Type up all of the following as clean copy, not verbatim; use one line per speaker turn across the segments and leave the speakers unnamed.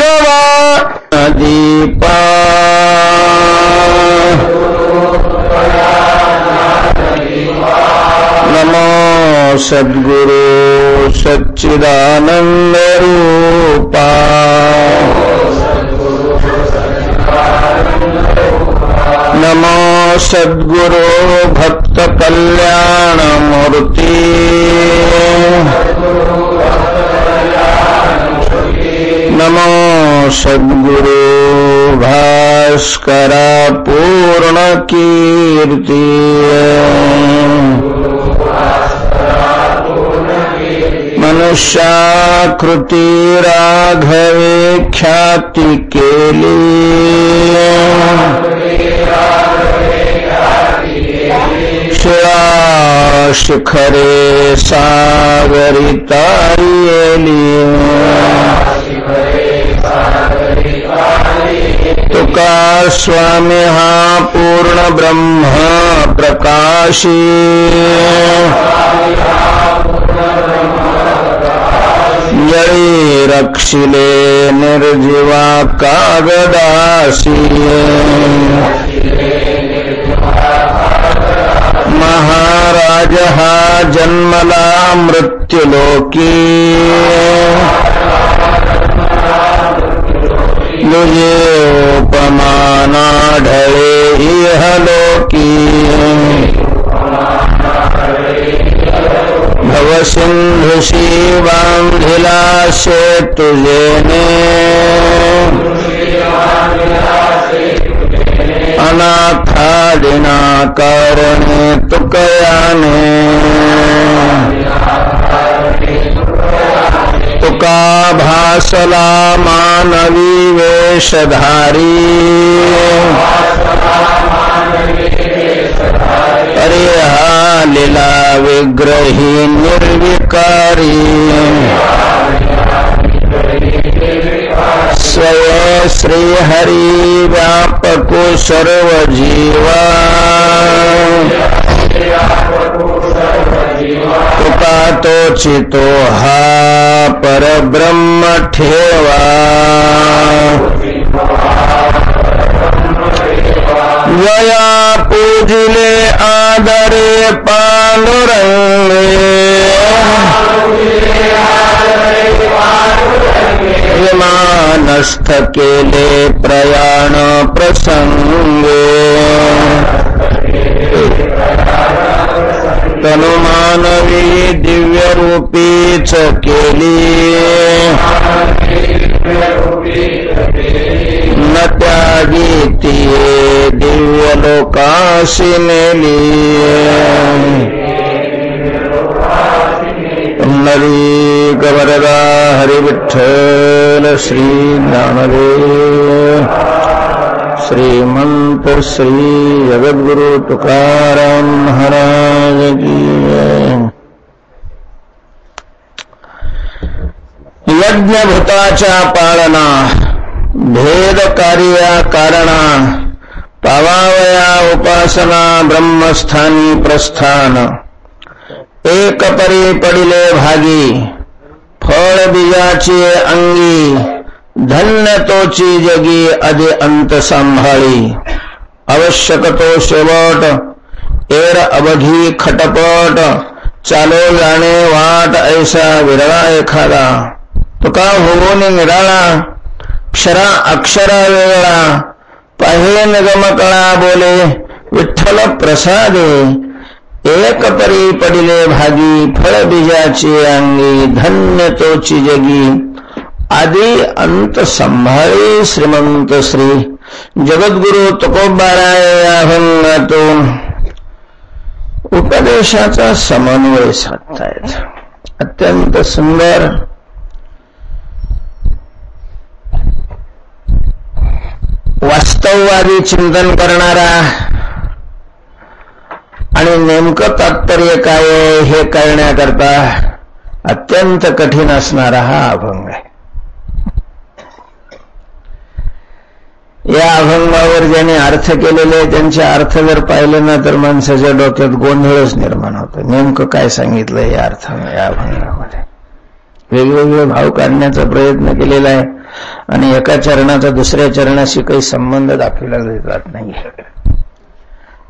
भगवा दीपा नमो सद्गुरु सच्चिदानंद रूपा नमो सद्गुरु भक्त कल्याण मूर्ति नमो सद्गुरु भास्कर पूर्ण कीर्ति मनुष्याकृति राघवे ख्याति केली शिळा शिखरे सागरी तारियेली तुका स्वामी हा पूर्ण ब्रह्म प्रकाशी जळी रक्षिले निर्जीवा कागदासी महाराज हा जन्मला मृत्युलोकी तुझे उपमाना ढळे इहलोकी भवसिंधुशी बांधिला शे तुझेने अनाथादिना करणे तुकयाने तुका भासला मानवी वेशधारी अरे हा लीला विग्रही निर्विकारी स्वय श्री हरि व्यापको सर्व जीवा तुका तोचितो हा परब्रह्म ठेवा जया पूजिले आदरे पांडुरंगे विमानस्थ केले प्रयाण प्रसंगे तनुमानवी दिव्य रूपीच केली न त्यागी दिव्य लोकाशी नेली नरी गवरदा हरि विठ्ठल श्री ज्ञानदेव श्रीमंत श्री जगद्गुरु तुकाराम महाराज की यज्ञभूताच्या पाळना भेद कार्या कारणा पावावया उपासना ब्रह्मस्थानी प्रस्थान एक परी पडिले भागी फळ बीजाची अंगी धन्य तोची जगी आदि अंत सांभाळी आवश्यक तो शेवट एर अवधी खटपट चालो जाणे वाट ऐसा विरळा एखादा तुका होऊन निराळा क्षरा अक्षरा वेगळा पाहे निगमकळा बोले विठ्ठल प्रसादे एक परी पडिले भागी फळ बीजाची अंगी धन्य तोची जगी आदि अंत संभाळी श्रीमंत श्री जगद्गुरु तुकोबाराय अभंगातून उपदेशाचा समन्वय साधतायत. अत्यंत सुंदर वास्तववादी चिंतन करणारा आणि नेमकं तात्पर्य काय हे कळण्याकरता अत्यंत कठीण असणारा हा अभंग आहे. या अभंगावर ज्यांनी अर्थ केलेले त्यांचे अर्थ जर पाहिले ना तर माणसाच्या डोक्यात गोंधळच निर्माण होतो. नेमकं काय सांगितलं या अर्थ या अभंगामध्ये वेगवेगळे भाव काढण्याचा प्रयत्न केलेला आहे आणि एका चरणाचा दुसऱ्या चरणाशी काही संबंध दाखविला जात नाही.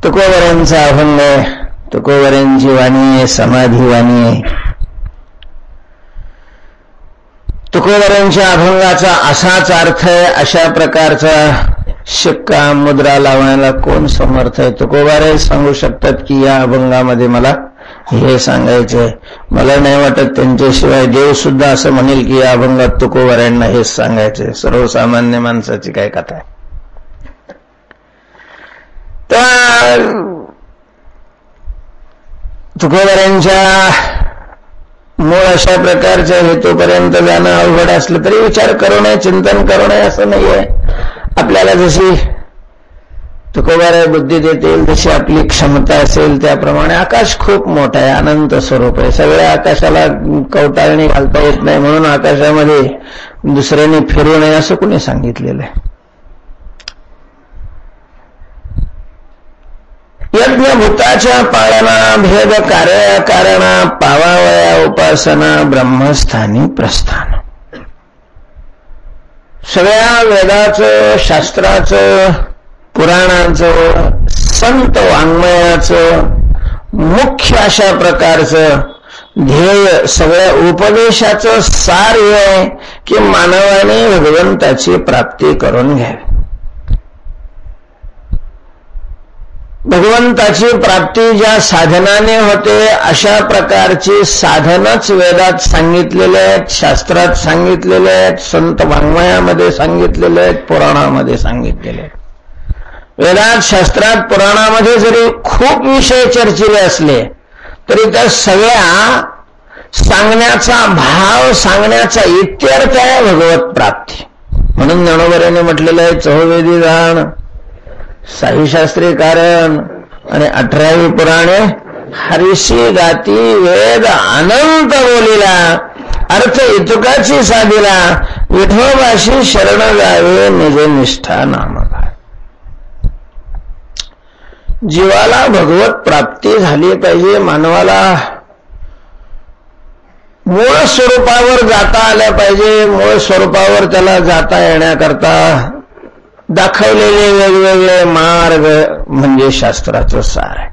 तुकोबऱ्यांचा अभंग आहे, तुकोबऱ्यांची वाणी आहे, समाधी वाणी आहे. तुकोबऱ्यांच्या अभंगाचा असाच अर्थ आहे, अशा प्रकारचा शिक्का मुद्रा लावण्याला कोण समर्थ आहे? तुकोबारे सांगू शकतात की या अभंगामध्ये मला हे सांगायचंय. मला नाही वाटत त्यांच्याशिवाय देव सुद्धा असं म्हणेल की या अभंगात तुकोबाऱ्यांना हेच सांगायचंय. सर्वसामान्य माणसाची काय कथा आहे. तर तुकोबाऱ्यांच्या मूळ अशा प्रकारच्या हेतूपर्यंत जाणं अवघड असलं तरी विचार करू नये, चिंतन करू नये असं नाहीये. आपल्याला जशी तुकोबारे बुद्धी देतील, जशी आपली क्षमता असेल त्याप्रमाणे आकाश खूप मोठं आहे, अनंत स्वरूप आहे. सगळ्या आकाशाला कवटाळणी घालता येत नाही, म्हणून आकाशामध्ये दुसऱ्याने फिरू नये असं कुणी सांगितलेलं आहे. यज्ञभूताच्या पाळना भेद कार्य कारणा पावावया उपासना ब्रह्मस्थानी प्रस्थान. सगळ्या वेदाचं, शास्त्राचं, पुराणाचं, संत वाङ्मयाचं मुख्य अशा प्रकारचं ध्येय, सगळ्या उपदेशाचं सार आहे की मानवाने भगवंताची प्राप्ती करून घ्यावी. भगवंताची प्राप्ती ज्या साधनाने होते अशा प्रकारची साधनच वेदात सांगितलेले आहेत, शास्त्रात सांगितलेले आहेत, संत वाङ्मयामध्ये सांगितलेले आहेत, पुराणामध्ये सांगितलेले आहेत. वेदात, शास्त्रात, पुराणामध्ये जरी खूप विषय चर्चिले असले तरी त्या सगळ्या सांगण्याचा भाव, सांगण्याचा इत्यर्थ आहे भगवत प्राप्ती. म्हणून ज्ञानोबरांनी म्हटलेलं आहे, चहुवेदी जाण, साईशास्त्री कारण आणि 18वी पुराणे हरिशी गाती वेद अनंत बोलिला अर्थ इतुकाची साधिला विठोबाशी शरण जावे निज निष्ठा नामका. जीवाला भगवत प्राप्ती झाली पाहिजे, मानवाला मूळ स्वरूपावर जाता आल्या पाहिजे. मूळ स्वरूपावर त्याला जाता येण्याकरता दाखवलेले वेगवेगळे मार्ग म्हणजे शास्त्राचं सार आहे.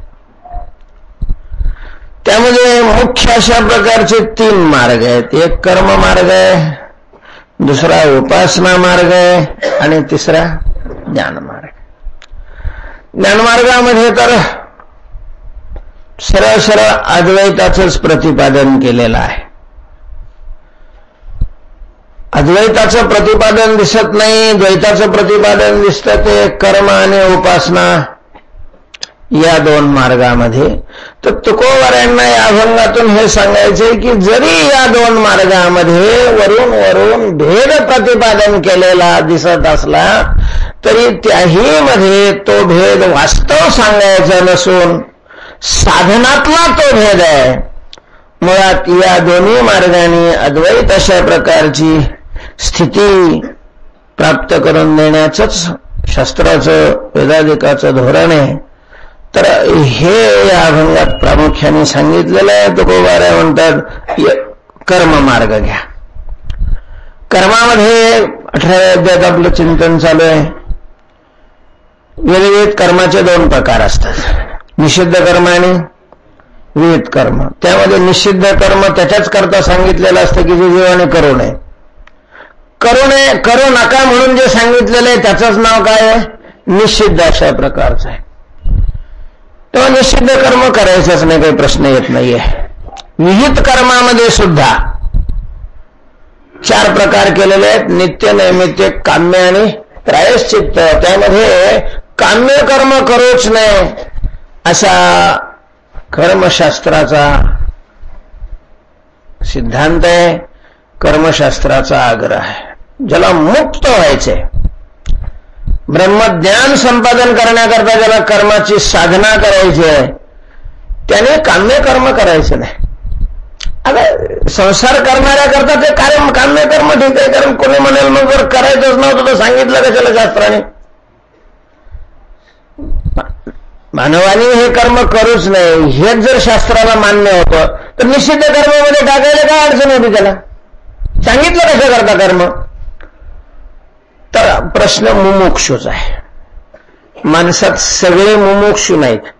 त्यामध्ये मुख्य अशा प्रकारचे 3 मार्ग आहेत. एक कर्म मार्ग आहे, दुसरा उपासना मार्ग आहे आणि तिसरा ज्ञान मार्ग. ज्ञानमार्गामध्ये तर सरळ सरळ अद्वैताचंच प्रतिपादन केलेलं आहे. अद्वैताचं प्रतिपादन दिसत नाही, द्वैताचं प्रतिपादन दिसतं. ते कर्म आणि उपासना या 2 मार्गामध्ये. तर तुकोबाऱ्यांना या अभंगातून हे सांगायचे की जरी या 2 मार्गामध्ये वरून वरून भेद प्रतिपादन केलेला दिसत असला तरी त्याही मध्ये तो भेद वास्तव सांगायचा नसून साधनातला तो भेद आहे. मुळात या दोन्ही मार्गाने अद्वैत अशा प्रकारची स्थिती प्राप्त करून देण्याचंच शास्त्राचं, वेदाधिकाचं धोरण आहे. तर हे या अभंगात प्रामुख्याने सांगितलेलं आहे. तुकोबारे म्हणतात कर्म मार्ग घ्या. कर्मामध्ये 18व्या अध्यायात आपलं चिंतन चालू आहे. वेगवेगळे कर्माचे 2 प्रकार असतात, निषिद्ध कर्म आणि विहित कर्म. त्यामध्ये निषिद्ध कर्म त्याच्याच करता सांगितलेलं असतं की जे जीवाने करू नये. करू नका म्हणून जे सांगितलेलं आहे त्याचंच नाव काय आहे? निषिद्ध अशा प्रकारचं आहे. तेव्हा निषिद्ध कर्म करायचंच नाही, काही प्रश्न येत नाहीये. विहित कर्मामध्ये सुद्धा 4 प्रकार केलेले आहेत, नित्य, नैमित्तिक, काम्य आणि प्रायश्चित्त. त्यामध्ये काम्य कर्म करूच नये असा कर्मशास्त्राचा सिद्धांत आहे, कर्मशास्त्राचा आग्रह आहे. ज्याला मुक्त व्हायचे, ब्रह्मज्ञान संपादन करण्याकरता ज्याला कर्माची साधना करायची आहे त्याने काम्य कर्म करायचं नाही. आता संसार करणाऱ्याकरता ते काम्य कर्म ठीक आहे, कारण कोणी म्हणेल मग जर करायचंच नव्हतं तर सांगितलं कशाला शास्त्राने. मानवाने हे कर्म करूच नाही हेच जर शास्त्राला मान्य होतं तर निषिद्ध कर्मामध्ये टाकायला काय अडचण होती त्याला? सांगितलं कसं करता कर्म? तर प्रश्न मुमुक्षूच आहे. माणसात सगळे मुमुक्षू नाहीत.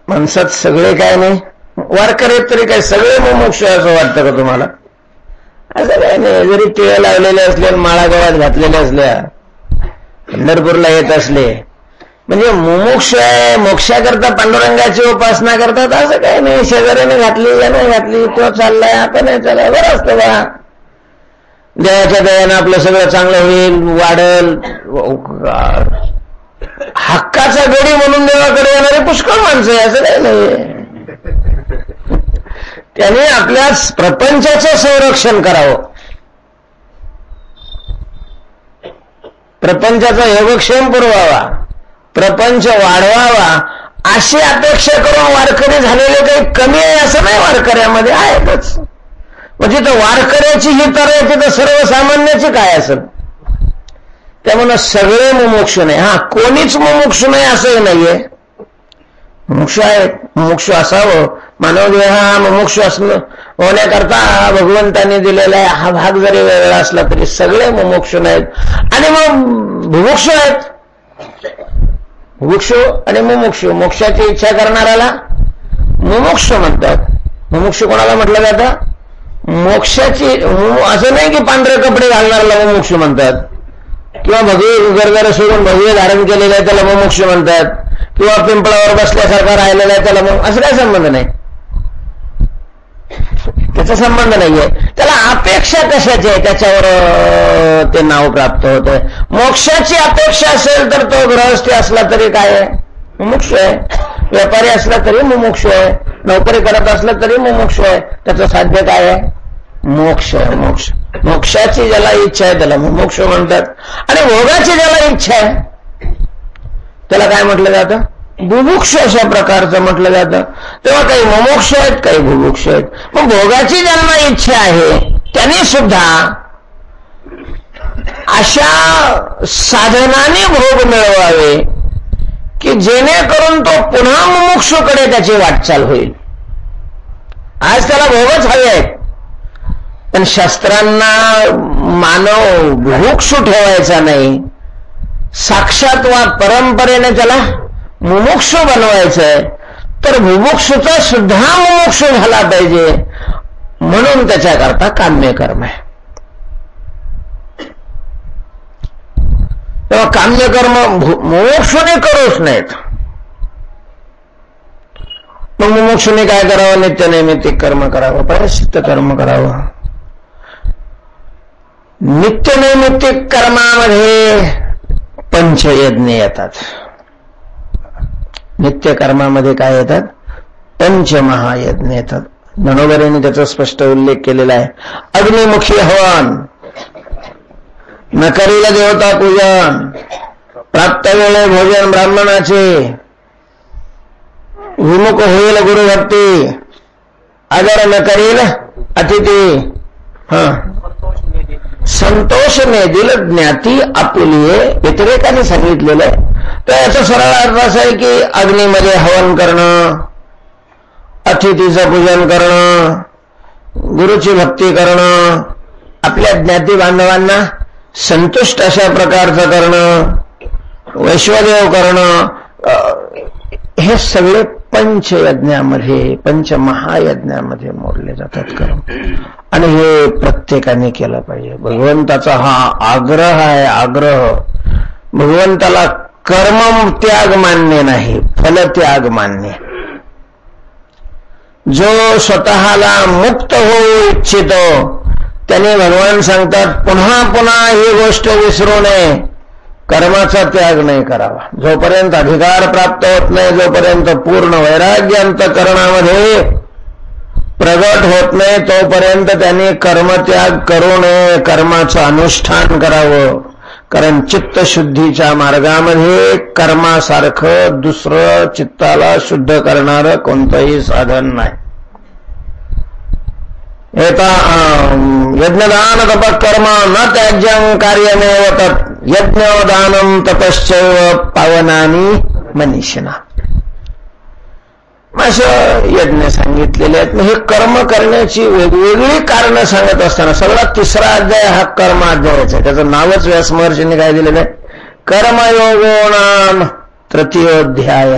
माणसात सगळे काय नाही, वारकरी तरी काय सगळे मुमुक्षू असं वाटतं का तुम्हाला? असं काय नाही. जरी टिळे लावलेले असले, माळा गव्हात घातलेल्या असल्या, पंढरपूरला येत असले, म्हणजे मुमुक्ष आहे, मोक्षाकरता पांडुरंगाची उपासना करतात असं काही नाही. शेजाऱ्याने घातली या नाही घातली, तो चाललाय आपण नाही चाललाय, बरं असतं बा. देवाच्या दयानं आपलं सगळं चांगलं होईल, वाढल. हक्काचा गडी म्हणून देवाकडे येणारे पुष्कळ माणसं आहे, असं काही नाही. त्याने आपल्या प्रपंचाचं संरक्षण करावं, प्रपंचाचा योगक्षेम पुरवावा, प्रपंच वाढवावा, अशी अपेक्षा करून वारकरी झालेले काही कमी आहे असं नाही. वारकऱ्यामध्ये आहेतच. म्हणजे तर वारकऱ्याची ही तर आहे, तिथं सर्वसामान्याची काय असेल. त्यामुळे सगळे मुमुक्षु नाही. हा, कोणीच मुमुक्षु नाही असंही नाहीये. मुमुक्षु आहे, मुमुक्षु असावं. मानव देह हा मुमुक्षु असणं होण्याकरता भगवंतांनी दिलेला आहे. हा भाग जरी वेगळा असला तरी सगळे मुमुक्षु नाहीत. आणि मग बुभुक्षु आहेत. बुभुक्षु आणि मुमुक्षु, मोक्षाची इच्छा करणाऱ्याला मुमुक्षु म्हणतात. मुमुक्षु कोणाला म्हटलं जातं? मोक्षाची, असं नाही की पांढरे कपडे घालणाऱ्याला मुमुक्षु म्हणतात, किंवा भगवे गरगर सोडून भगवे धारण केलेले आहे त्याला मुमुक्षु म्हणतात, किंवा पिंपळावर बसल्यासारखा राहिलेला आहे त्याला असं काही संबंध नाही. त्याचा संबंध नाहीये. त्याला अपेक्षा कशाची आहे त्याच्यावर ते नाव प्राप्त होतंय. मोक्षाची अपेक्षा असेल तर तो गृहस्थी असला तरी काय आहे, मुमुक्षु आहे. व्यापारी असला तरी मुमुक्षु आहे. नोकरी करत असला तरी मुमुक्षु आहे. त्याचं साध्य काय आहे? मोक्ष आहे. मोक्ष, मोक्षाची ज्याला इच्छा आहे त्याला मुमुक्ष म्हणतात. आणि भोगाची ज्याला इच्छा आहे त्याला काय म्हटलं जातं? बुभुक्ष अशा प्रकारचं म्हटलं जातं. तेव्हा काही मुमुक्ष आहेत, काही बुभुक्ष आहेत. मग भोगाची ज्यांना इच्छा आहे त्यांनी सुद्धा अशा साधनाने भोग मिळवावे की जेणेकरून तो पुन्हा मुमुक्षुकडे त्याची वाटचाल होईल. आज त्याला भोगच हवे आहेत, पण शास्त्रांना मानव बुभुक्षु ठेवायचा नाही. साक्षात वा परंपरेने त्याला मुमुक्षु बनवायचंय. तर बुभुक्षुचा सुद्धा मुमुक्षु झाला पाहिजे, म्हणून त्याच्याकरता काम्य कर्म आहे. तेव्हा काम्य कर्म मुमुक्षुने करूच नाहीत. मग मुमुक्षुने काय करावं? नित्यनैमित्तिक कर्म करावं, प्रायश्चित्त कर्म करावं. नित्यनैमित्तिक कर्मामध्ये पंचयज्ञ येतात. नित्य कर्मामध्ये काय येतात? पंचमहायज्ञ येतात. ज्ञानोबरेने त्याचा स्पष्ट उल्लेख केलेला आहे. अग्निमुखी हवन, न करील देवता पूजन, प्राप्त वेळे भोजन ब्राह्मणाचे, विमुख होईल गुरुभक्ती, अगर न करील अतिथी, संतोष नेदिल ज्ञाती आपुलिये, व्यतिरेकाने सांगितलेलं आहे. तर याचा सरळ अर्थ असा आहे की अग्नीमध्ये हवन करणं, अतिथीचं पूजन करणं, गुरुची भक्ती करणं, आपल्या ज्ञाती बांधवांना संतुष्ट अशा प्रकारचं करणं, वैश्वदेव करणं, हे सगळे पंचयज्ञामध्ये, पंचमहायज्ञामध्ये मोडले जातात कर्म. आणि हे प्रत्येकाने केलं पाहिजे. भगवंताचा हा आग्रह आहे. आग्रह, भगवंताला कर्म त्याग मान्य नाही, फलत्याग मान्य. जो स्वतःला मुक्त होऊ इच्छितो त्याने भगवान सांगतात पुन्हा पुन्हा ही गोष्ट विसरू नये, कर्माचा त्याग नाही करावा. जोपर्यंत अधिकार प्राप्त होत नाही, जोपर्यंत पूर्ण वैराग्य अंतःकरणामध्ये प्रगट होत नाही, तोपर्यंत त्याने कर्मत्याग करू नये, कर्माचं अनुष्ठान करावं. कारण चित्तशुद्धीच्या मार्गामध्ये कर्मासारखं दुसरं चित्ताला शुद्ध करणारं कोणतंही साधन नाही. एता यज्ञदान तप कर्म न त्याज्यं कार्यमेव तत् यज्ञदानं तपश्चैव पावनानि मनीषिणा. अशा यज्ञ सांगितलेले आहेत. हे कर्म करण्याची वेगवेगळी कारणं सांगत असताना सगळा 3रा अध्याय हा कर्म अध्यायाचा आहे. त्याचं नावच व्यास महर्षींनी काय दिलेलं आहे? कर्मयोगोणाम तृतीयोध्याय.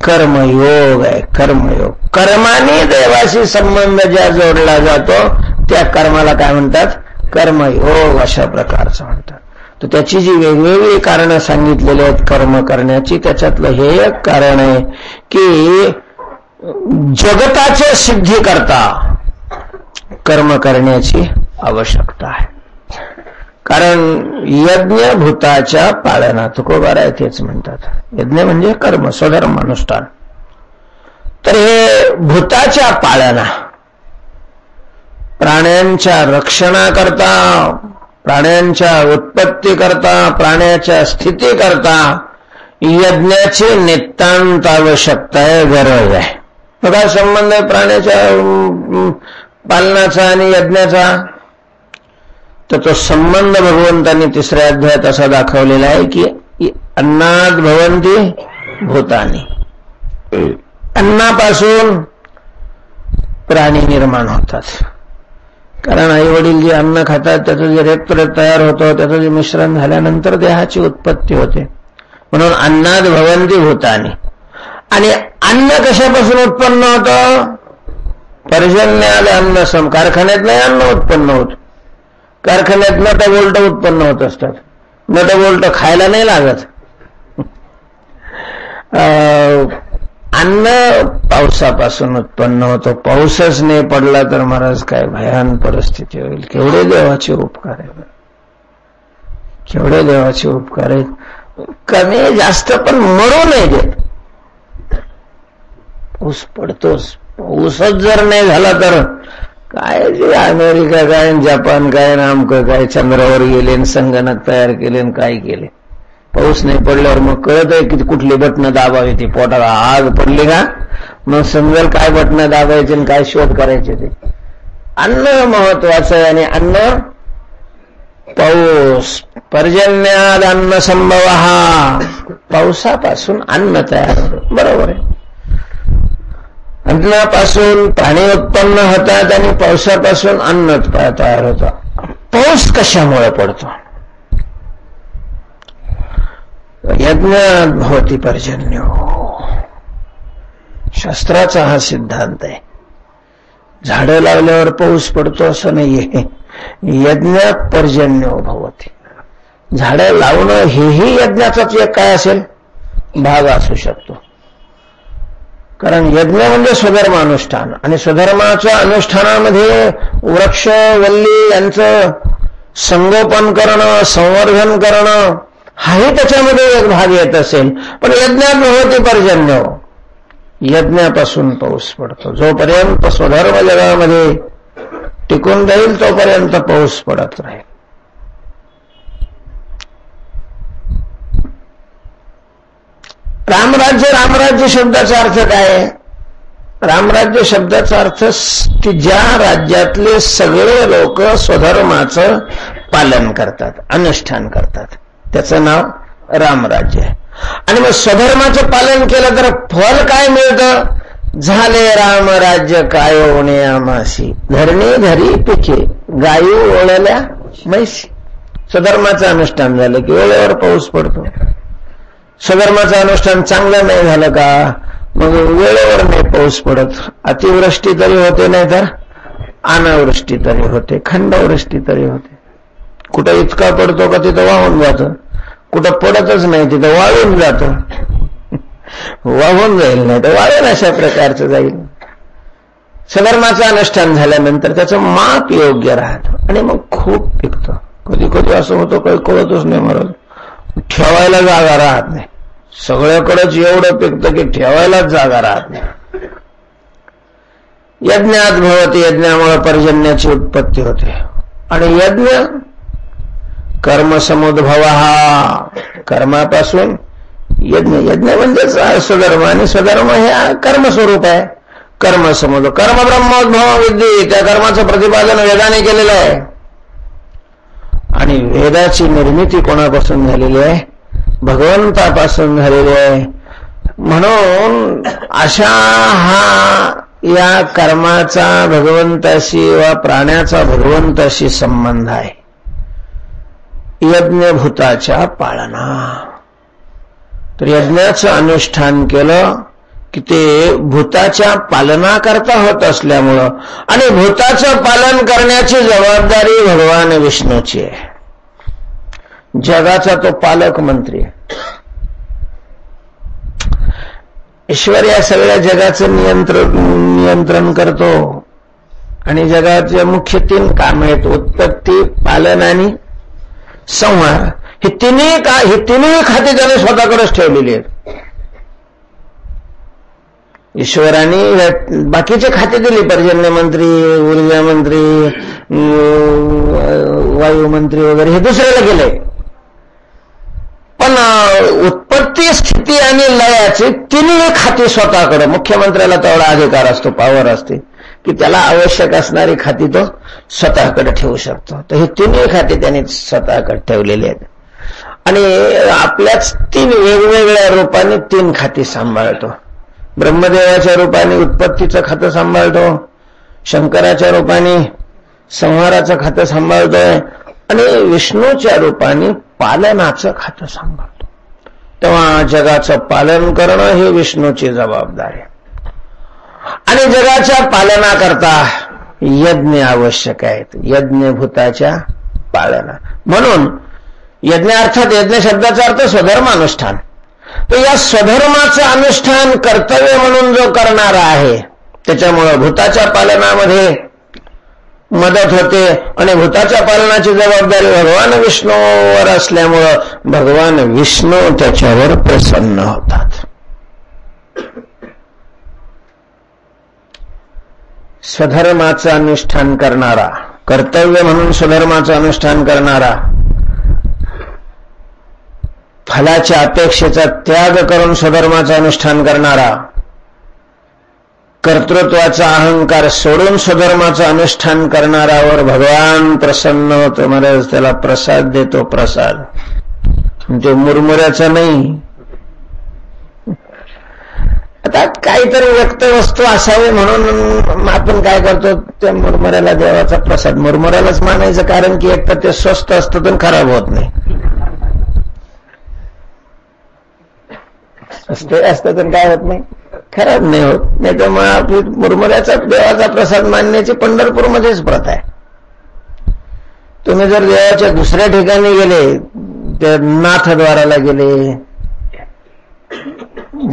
कर्मयोग आहे. कर्मयोग, कर्माने देवाशी संबंध ज्या जोडला जातो त्या कर्माला काय म्हणतात? कर्मयोग अशा प्रकारचं म्हणतात. तर त्याची जी वेगवेगळी कारणं सांगितलेली आहेत कर्म करण्याची, त्याच्यातलं हे एक कारण आहे की जगताच्या सिद्धी करता कर्म करण्याची आवश्यकता आहे. कारण यज्ञ भूताच्या पाळना, तुकोबार आहे तेच म्हणतात. यज्ञ म्हणजे कर्म, स्वधर्म अनुष्ठान. तर हे भूताच्या पाळना, प्राण्यांच्या रक्षणाकरता, प्राण्यांच्या उत्पत्ती करता, प्राण्याच्या स्थिती करता यज्ञाची नितांत आवश्यकता आहे, गरज आहे. बघा संबंध आहे प्राण्याच्या पालनाचा आणि यज्ञाचा. तर तो संबंध भगवंतांनी 3ऱ्या अध्यायात असा दाखवलेला आहे की अन्नाद भवन्ति भूतानि, अन्नापासून प्राणी निर्माण होतात. कारण आई वडील जे अन्न खातात त्याचं जे रेतप्रत तयार होतं, त्याचं जे मिश्रण झाल्यानंतर देहाची उत्पत्ती होते. म्हणून अन्नाद भवन्ति भूतानि. आणि अन्न कशापासून उत्पन्न होतं? पर्जन्याद अन्न सम. कारखान्यात नाही अन्न उत्पन्न होत. कारखान्यात नट बोल्ट उत्पन्न होत असतात. नट बोल्ट खायला नाही लागत. अन्न पावसापासून उत्पन्न होतो. पाऊसच नाही पडला तर महाराज काय भयान परिस्थिती होईल. केवढे देवाचे उपकार आहेत, केवढे देवाचे उपकार आहेत. कमी जास्त पण मरू नाही देत. पाऊस पडतोच. पाऊसच जर नाही झाला तर काय जे अमेरिका काय जपान काय नामकं काय चंद्रावर गेले, संगणक तयार केले, काय केले. पाऊस नाही पडल्यावर मग कळत आहे की कुठली बटणं दाबावी. ती पोटाला आग पडली का मग समजेल काय बटणं दाबायचे आणि काय शोध करायचे. ते अन्न महत्वाचं आहे. आणि अन्न पाऊस, पर्जन्याद अन्न संभव. पावसापासून अन्न तयार होतं. बरोबर आहे. अन्नापासून प्राणी उत्पन्न होतात आणि पावसापासून अन्न तयार होतं. पाऊस कशामुळे पडतो? यज्ञात भवति पर्जन्यो. शास्त्राचा हा सिद्धांत आहे. झाडं लावल्यावर पाऊस पडतो असं नाहीये. यज्ञात पर्जन्यो भवति. झाडं लावणं हेही यज्ञाचाच एक काय असेल भाग असू शकतो. कारण यज्ञ म्हणजे स्वधर्म अनुष्ठान. आणि स्वधर्माच्या अनुष्ठानामध्ये वृक्ष वल्ली यांचं संगोपन करणं, संवर्धन करणं हाही त्याच्यामध्ये एक भाग येत असेल. पण यज्ञात भवति पर्जन्यो. यज्ञापासून पाऊस पडतो. जोपर्यंत स्वधर्म जगामध्ये टिकून राहील तोपर्यंत पाऊस पडत राहील. रामराज्य, रामराज्य शब्दाचा अर्थ काय आहे? रामराज्य शब्दाचा अर्थ की ज्या राज्यातले सगळे लोक स्वधर्माचं पालन करतात, अनुष्ठान करतात, त्याचं नाव रामराज्य आहे. आणि मग स्वधर्माचं पालन केलं तर फल काय मिळतं? झाले रामराज्य काय होणे आमासी, धरणी धरी पिके गायू ओळल्या म्हैसी. स्वधर्माचं अनुष्ठान झालं की वेळेवर पाऊस पडतो. स्वधर्माचं अनुष्ठान चांगलं नाही झालं का मग वेळेवर नाही पाऊस पडत. अतिवृष्टी तरी होते, नाही तर अनावृष्टी तरी होते, खंडवृष्टी तरी होते. कुठं इतका पडतो का तिथं वाहून जातं, कुठं पडतच नाही तिथं वाळून जातं. वाहून जाईल नाही तर वाळेल, अशा प्रकारचं जाईल. स्वधर्माचं अनुष्ठान झाल्यानंतर त्याचं माप योग्य राहतं आणि मग खूप पिकतं. कधी कधी असं होतं काही कळतच नाही महाराज, ठेवायला जागा राहत नाही. सगळ्याकडेच एवढं पिकतं की ठेवायलाच जागा राहत नाही. यज्ञात भवति, यज्ञामुळे पर्जन्याची उत्पत्ती होते. आणि यज्ञ कर्मसमुद्भव, कर्मापासून यज्ञ. यज्ञ म्हणजेच स्वधर्म आणि स्वधर्म हे कर्मस्वरूप आहे. कर्मसमुद्भव, कर्म ब्रह्मोद्भव विद्ये, त्या कर्माचं प्रतिपादन वेदाने केलेलं आहे. आणि वेदाची निर्मिती कोणापासून झालेली आहे? भगवंतापासून झालेली आहे. म्हणून अशा हा या कर्माचा भगवंताशी वा प्राण्याचा भगवंताशी संबंध आहे. यज्ञभूताच्या पालना. तर यज्ञाचं अनुष्ठान केलं की ते भूताच्या पालनाकरता होत असल्यामुळं आणि भूताचं पालन करण्याची जबाबदारी भगवान विष्णूची आहे. जगाचा तो पालक मंत्री आहे. ईश्वर या सगळ्या जगाचं नियंत्रण करतो आणि जगाचे मुख्य 3 काम आहेत: उत्पत्ती, पालन आणि संहार. ही तिन्ही खाती त्याने स्वतःकडेच ठेवलेली आहेत. ईश्वराने बाकीचे खाते दिली, पर्जन्य मंत्री, ऊर्जा मंत्री, वायुमंत्री वगैरे, हे दुसऱ्याला गेले. पण उत्पत्ती, स्थिती आणि लयाचे तिन्ही खाती स्वतःकडे. मुख्यमंत्र्याला तेवढा अधिकार असतो, पॉवर असते की त्याला आवश्यक असणारी खाती तो स्वतःकडे ठेवू शकतो. तर हे तिन्ही खाती त्यांनी स्वतःकडे ठेवलेली आहेत आणि आपल्याच 3 वेगवेगळ्या रूपाने 3 खाती सांभाळतो. ब्रह्मदेवाच्या रूपाने उत्पत्तीचं खातं सांभाळतो, शंकराच्या रूपाने संहाराचं खातं सांभाळतोय आणि विष्णूच्या रूपाने पालनाचं खातं सांभाळतो. तेव्हा जगाचं पालन करणं ही विष्णूची जबाबदारी आहे आणि जगाच्या पालनाकरता यज्ञ आवश्यक आहेत. यज्ञभूताच्या पालना. म्हणून यज्ञ अर्थात यज्ञ शब्दाचा अर्थ स्वधर्मानुष्ठान. तर या स्वधर्माचं अनुष्ठान कर्तव्य म्हणून जो करणारा आहे त्याच्यामुळं भूताच्या पालनामध्ये मदत होते आणि भूताच्या पालनाची जबाबदारी भगवान विष्णूवर असल्यामुळं भगवान विष्णू त्याच्यावर प्रसन्न होतात. स्वधर्माचं अनुष्ठान करणारा, कर्तव्य म्हणून स्वधर्माचं अनुष्ठान करणारा, फलाच्या अपेक्षेचा त्याग करून स्वधर्माचं अनुष्ठान करणारा, कर्तृत्वाचा अहंकार सोडून स्वधर्माचं अनुष्ठान करणारावर भगवान प्रसन्न होतो. महाराज त्याला प्रसाद देतो. प्रसाद ते मुरमुऱ्याचा नाही. आता काहीतरी व्यक्त वस्तू असावी म्हणून आपण काय करतो, त्या मुरमुऱ्याला देवाचा प्रसाद. मुरमुऱ्यालाच मानायचं कारण की एक तर ते स्वस्त असतं तर खराब होत नाही. असतं तर काय होत नाही, खराब नाही होत. नाही तर मग आपली मुरमुऱ्याचा देवाचा प्रसाद मानण्याची पंढरपूरमध्येच प्रथा आहे. तुम्ही जर देवाच्या दुसऱ्या ठिकाणी गेले, त्या नाथद्वाराला गेले,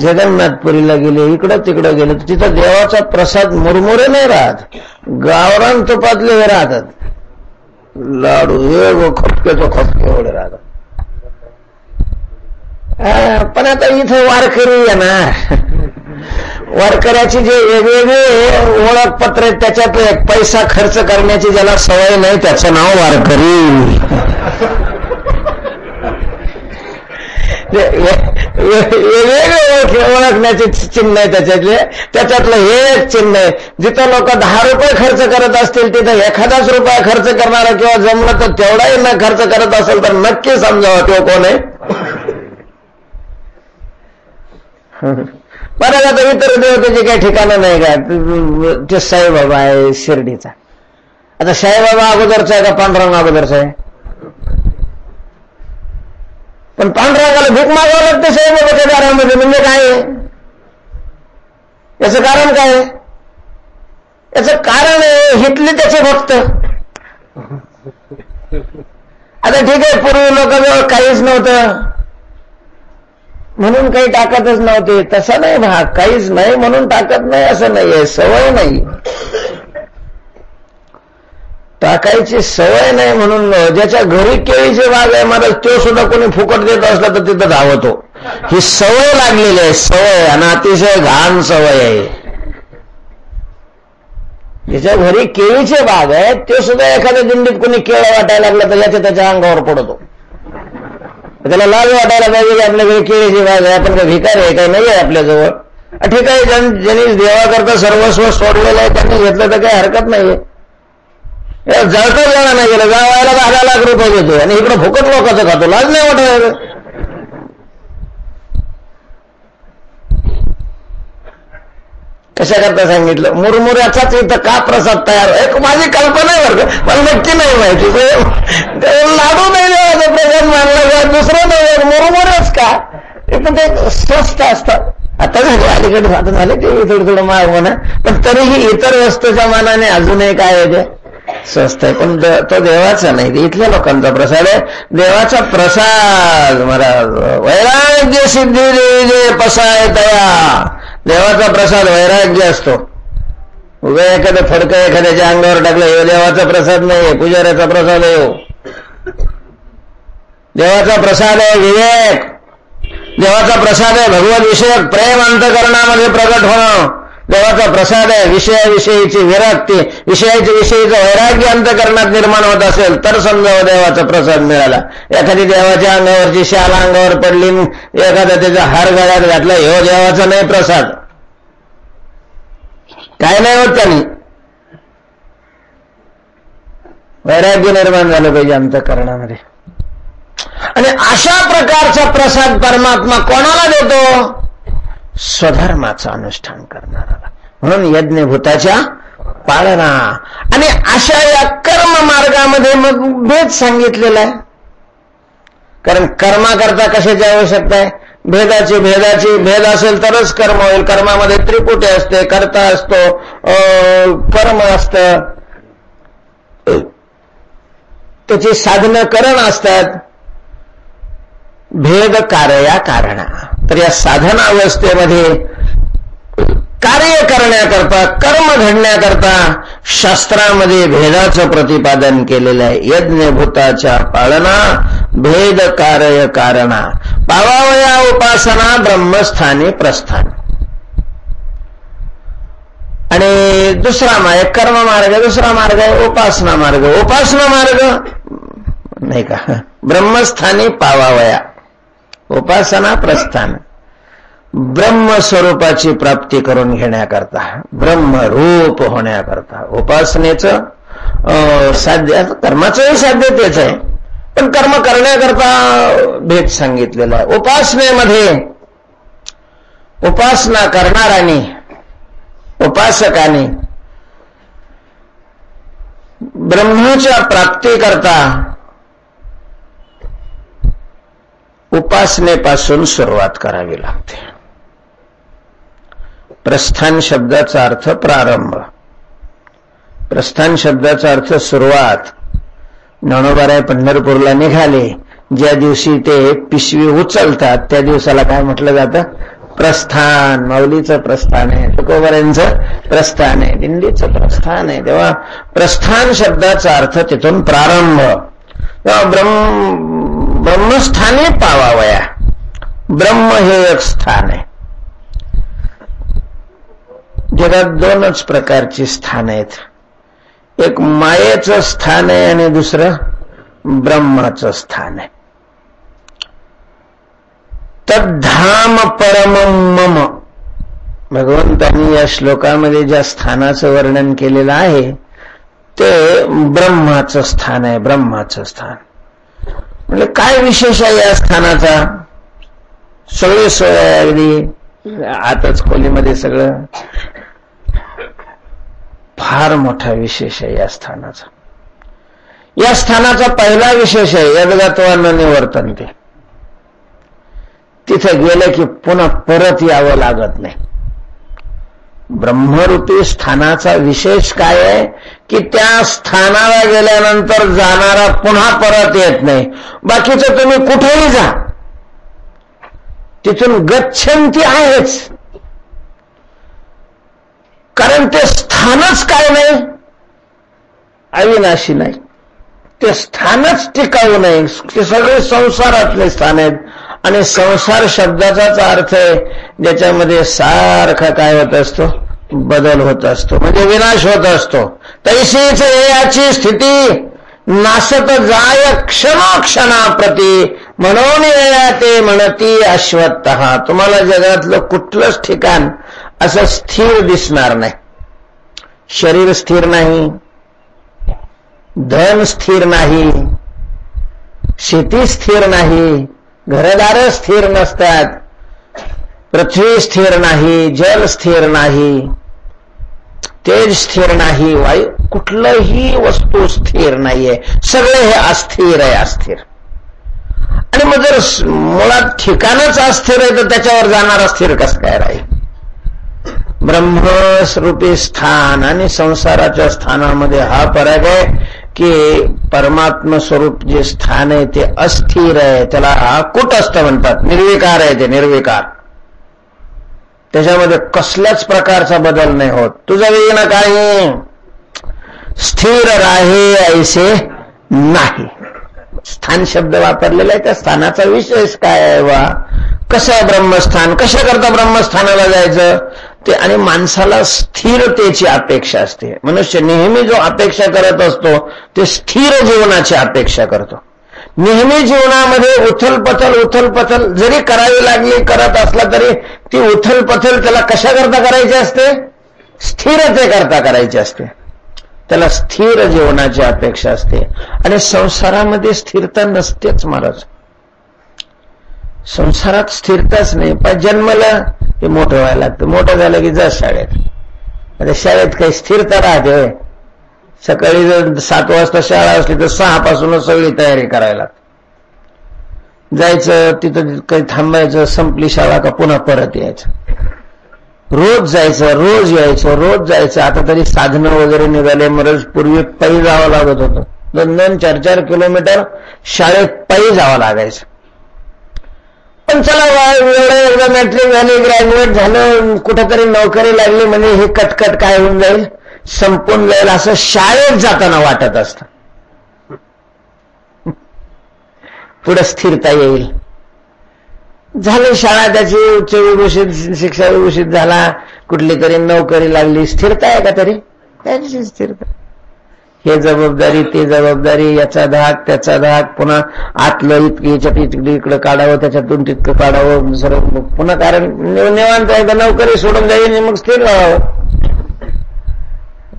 जगन्नाथपुरीला गेले, इकडं तिकडं गेले, तर तिथं देवाचा प्रसाद मुरमुरे नाही राहत, गावरान तुपातले हे राहतात. लाडू हे खपके एवढे राहतात. पण आता इथं वारकरी येणार, वारकऱ्याची जे वेगवेगळे ओळखपत्र आहेत त्याच्यात पैसा खर्च करण्याची ज्याला सवय नाही त्याचं नाव वारकरी. वेगवेगळे ओळखण्याचे चिन्ह आहे त्याच्यातलं हे एक चिन्ह आहे. जिथं लोक 10 रुपये खर्च करत असतील तिथं 1,000 रुपये खर्च करणारा किंवा जमलं तर तेवढाही न खर्च करत असेल तर नक्की समजावं तो कोण आहे. बरं, आता इतर देवतेची काही ठिकाणं नाही का, ते साईबाबा आहे शिर्डीचा. आता साईबाबा अगोदरचा आहे का पांडुरंग अगोदरचा आहे? पण पांडुरंगाला भीक मागावं लागते साईबाबाच्या दारामध्ये, म्हणजे काय आहे याचं कारण? काय याचं कारण आहे हितले त्याचे भक्त. आता ठीक आहे, पूर्वी लोकांजवळ काहीच नव्हतं म्हणून काही टाकतच नव्हते, तसं नाही भाग. काहीच नाही म्हणून टाकत नाही असं नाहीये, सवय नाही, टाकायची सवय नाही म्हणून. ज्याच्या घरी केळीचे बाग आहे महाराज, तो सुद्धा कोणी फुकट देत असला तर तिथं धावतो. ही सवय लागलेली आहे, सवय, आणि अतिशय घाण सवय आहे. ज्याच्या घरी केळीचे बाग आहे तो सुद्धा एखाद्या दिंडीत कोणी केळं वाटायला लागलं तर याच्या त्याच्या अंगावर पडतो. त्याला लाज वाटायला पाहिजे की आपल्याकडे केळीची बाग आहे, आपण काही भिकार आहे, काही नाही आहे आपल्याजवळ. ठीक आहे, ज्यांनी देवाकरता सर्वस्व सोडलेलं आहे त्यांनी घेतलं तर काही हरकत नाहीये. जळता जाणार नाही गेलं, जावायला 10 लाख रुपये देतो आणि इकडं फुकट लोकांचं खातो, लाज नाही वाटायला. कशा करता सांगितलं? मुरमुऱ्याचाच इथं का प्रसाद तयार? एक माझी कल्पना आहे बरं, मला नक्की नाही माहिती. लाडू नाही देवाचा प्रसाद मानला जात, दुसरं नाही, मुरमुऱ्याच का? पण ते स्वस्त असतात. आता झाले अलीकडे आता झाले ते थोडं महाग म्हणा, पण तरीही इतर वस्तूच्या मानाने अजूनही काय आहे ते स्वस्त आहे. पण तो देवाचा नाही, इथल्या लोकांचा प्रसाद आहे. देवाचा प्रसाद महाराज वैराग्य सिद्धी जे पसाय तया. देवाचा प्रसाद वैराग्य असतो. उभे एखादं फडकं एखाद्याच्या अंगावर टाकलं, हे देवाचा प्रसाद नाहीये, पुजाऱ्याचा प्रसाद आहे. देवाचा प्रसाद आहे विवेक. देवाचा प्रसाद आहे भगवत विषयक प्रेम अंतःकरणामध्ये प्रगट होणं. देवाचा प्रसाद आहे विषयाविषयीची विरक्ती, विषयाविषयीचं वैराग्य अंतःकरणात निर्माण होत असेल तर समजा देवाचा प्रसाद मिळाला. एखादी देवाच्या अंगावरची शाल अंगावर पडली, एखादा त्याचा हार गळ्यात घातला, ह्यो देवाचा नाही प्रसाद. काय नाही होत त्यांनी. वैराग्य निर्माण झालं पाहिजे अंतःकरणामध्ये. आणि अशा प्रकारचा प्रसाद परमात्मा कोणाला देतो? स्वधर्माचं अनुष्ठान करणारा. म्हणून यज्ञभूताच्या पाळना. आणि अशा या कर्म मार्गामध्ये मग भेद सांगितलेला आहे. कारण कर्माकरता कशाची आवश्यकता आहे? भेदाची. भेद असेल तरच कर्म होईल. कर्मामध्ये त्रिपुटी असते, कर्ता असतो, कर्म असतं, त्याची साधनं करण असतात. भेद कार्या कारणा. तर या साधना अवस्थेमध्ये कार्य करण्याकरता, कर्म घडण्याकरता शास्त्रामध्ये भेदाचं प्रतिपादन केलेलं आहे. यज्ञभूताच्या पाळना भेद कार्य कारणा पावावया उपासना ब्रह्मस्थानी प्रस्थान. आणि दुसरा मार्ग कर्म मार्ग, दुसरा मार्ग आहे उपासना मार्ग. उपासना मार्ग नाही का? ब्रह्मस्थानी पावावया, उपासना प्रस्थान. ब्रह्मस्वरूपाची प्राप्ती करून घेण्याकरता, ब्रह्मरूप होण्याकरता. उपासनेचं साध्य, कर्माचंही साध्य तेच आहे, पण कर्म करण्याकरता भेद सांगितलेला आहे. उपासनेमध्ये उपासना करणाऱ्याने, उपासकाने ब्रह्माच्या प्राप्तीकरता उपासनेपासून सुरुवात करावी लागते. प्रस्थान शब्दाचा अर्थ प्रारंभ. प्रस्थान शब्दाचा अर्थ सुरुवात. ज्ञानोबाराय पंढरपूरला निघाले, ज्या दिवशी ते पिशवी उचलतात त्या दिवसाला काय म्हटलं जातं? प्रस्थान. माऊलीचं प्रस्थान आहे, तुकोबारायांचं प्रस्थान आहे, दिंडीचं प्रस्थान आहे. तेव्हा प्रस्थान शब्दाचा अर्थ तिथून प्रारंभ. तेव्हा ब्रह्मस्थानी पावावया. ब्रह्म हे एक स्थान आहे. जगात दोनच प्रकारची स्थान आहेत. एक मायेचं स्थान आहे आणि दुसरं ब्रह्माचं स्थान आहे. तद्धाम परमं मम. भगवंतांनी या श्लोकामध्ये ज्या स्थानाचं वर्णन केलेलं आहे ते ब्रह्माचं स्थान आहे. ब्रह्माचं स्थान म्हणजे काय विशेष आहे या स्थानाचा? सगळे सोय आहे अगदी आतच खोलीमध्ये सगळं. फार मोठा विशेष आहे या स्थानाचा. या स्थानाचा पहिला विशेष आहे यद्गत्वा निवर्तन्ते. तिथे गेलं की पुन्हा परत यावं लागत नाही. ब्रह्मरूपी स्थानाचा विशेष काय आहे की त्या स्थानाला गेल्यानंतर जाणारा पुन्हा परत येत नाही. बाकीचं तुम्ही कुठेही जा, तिथून गच्छन्ति आहेच. कारण ते स्थानच काय नाही, अविनाशी नाही. ते स्थानच टिकाऊ नाही. ते सगळे संसारातले स्थान आहेत. आणि संसार शब्दाचाच अर्थ आहे ज्याच्यामध्ये सारखा काय होत असतो? बदल होत असतो, म्हणजे विनाश होत असतो. तैसीच याची स्थिती नासत जाय क्षणोक्षणाप्रती म्हणून ते म्हणती अश्वत्थः. तुम्हाला जगातलं कुठलंच ठिकाण असं स्थिर दिसणार नाही. शरीर स्थिर नाही, धन स्थिर नाही, शेती स्थिर नाही, घरदार स्थिर नसतात, पृथ्वी स्थिर नाही, जल स्थिर नाही, तेज स्थिर नाही, वायू, कुठलंही वस्तू स्थिर नाहीये, सगळे हे अस्थिर आहे, अस्थिर. आणि मग जर मुळात ठिकाणच अस्थिर आहे तर त्याच्यावर जाणारा स्थिर कसं काय राहील? ब्रह्मस्वरूपी स्थान आणि संसाराच्या स्थानामध्ये हा फरक आहे की परमात्म स्वरूप जे स्थान आहे ते अस्थिर आहे, त्याला कुटस्थ म्हणतात, निर्विकार आहे, ते निर्विकार, त्याच्यामध्ये कसल्याच प्रकारचा बदल नाही होत. तुझं विघ्न काही, स्थिर राहे ऐसे नाही. स्थान शब्द वापरलेला आहे, त्या स्थानाचा विशेष काय आहे वा, कसं आहे ब्रह्मस्थान, कशा करता ब्रह्मस्थानाला जायचं ते. आणि माणसाला स्थिरतेची अपेक्षा असते. मनुष्य नेहमी जो अपेक्षा करत असतो ते स्थिर जीवनाची अपेक्षा करतो. नेहमी जीवनामध्ये उथलपथल जरी करावी लागली, करत असला तरी ती उथलपथल त्याला कशा करता करायची असते? स्थिरतेकरता करायची असते. त्याला स्थिर जीवनाची अपेक्षा असते. आणि संसारामध्ये स्थिरता नसतेच महाराज. संसारात स्थिरताच नाही. पण जन्मलं ते मोठं व्हायला लागतं, मोठं झालं की जा शाळेत. आता शाळेत काही स्थिरता राहते? सकाळी जर 7 वाजता शाळा असली तर 6 पासूनच सगळी तयारी करायला लागते. जायचं तिथं, काही थांबायचं, संपली शाळा का पुन्हा परत यायचं. रोज जायचं, रोज यायचं, रोज जायचं. आता तरी साधनं वगैरे निघाले. मरज पूर्वी पायी जावं लागत होतं. 2-2, 4-4 किलोमीटर शाळेत पायी जावं लागायचं. पण चला एकदा मॅट्रिक झाली, ग्रॅज्युएट झालं, कुठेतरी नोकरी लागली म्हणजे हे कटकट काय होऊन जाईल, संपून जाईल असं शाळेत जाताना वाटत असतं. पुढे स्थिरता येईल. झाली शाळा त्याची, उच्च विभूषित, शिक्षा विभूषित झाला, कुठली तरी नोकरी लागली, स्थिरता आहे का तरी? त्याची स्थिरता. हे जबाबदारी, ते जबाबदारी, याचा धाक, त्याचा धाक, पुन्हा आतलं याच्यात इकडं काढावं, त्याच्यातून तितकं काढावं, सर्व पुन्हा. कारण निवांत एकदा नोकरी सोडून जाईल मग स्थिर राहावं.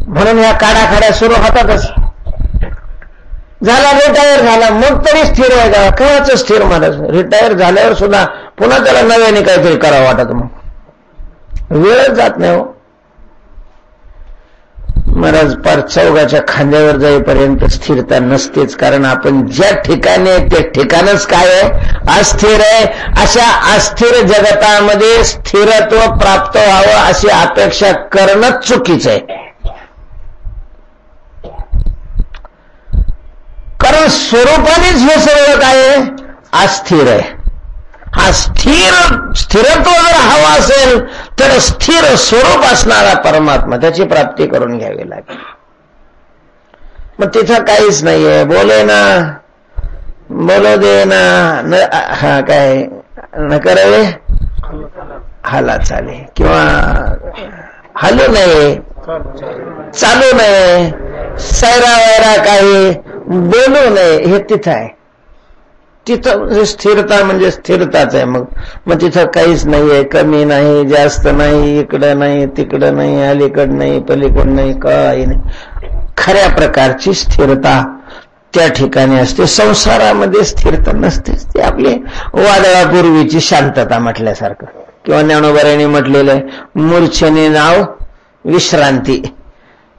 म्हणून ह्या काढाखाड्या सुरू होतातच. झाला रिटायर झाला मग तरी स्थिर आहे का? केव्हाच स्थिर महाराज. रिटायर झाल्यावर सुद्धा पुन्हा त्याला नव्याने काहीतरी करावं वाटत, मग वेळच जात नाही हो महाराज. पार चौघाच्या खांद्यावर जाईपर्यंत स्थिरता नसतेच. कारण आपण ज्या ठिकाणी आहे ते ठिकाणच काय आहे? अस्थिर आहे. अशा अस्थिर जगतामध्ये स्थिरत्व प्राप्त व्हावं अशी अपेक्षा करणंच चुकीचं आहे. कारण स्वरूपानेच हे सगळं काय आहे? अस्थिर आहे. हा स्थिरत्व जर हवा असेल तर स्थिर स्वरूप असणारा परमात्मा, त्याची प्राप्ती करून घ्यावी लागेल. मग तिथं काहीच नाहीये. बोले ना, बोलो दे ना, हा काय न करावे, हाला चाले, किंवा हलू नये, चालू नये, सैरा वैरा काही बोलू नये, हे तिथं आहे. तिथं स्थिरता म्हणजे स्थिरताच आहे. मग तिथं काहीच नाहीये, कमी नाही, जास्त नाही, इकडं नाही, तिकडं नाही, अलीकड नाही, पलीकड नाही, काही नाही. खऱ्या प्रकारची स्थिरता त्या ठिकाणी असते. संसारामध्ये स्थिरता नसतेच. ती आपली वादळापूर्वीची शांतता म्हटल्यासारखं. किंवा ज्ञानोबारांनी म्हटलेलं आहे, मूर्छेने नाव विश्रांती.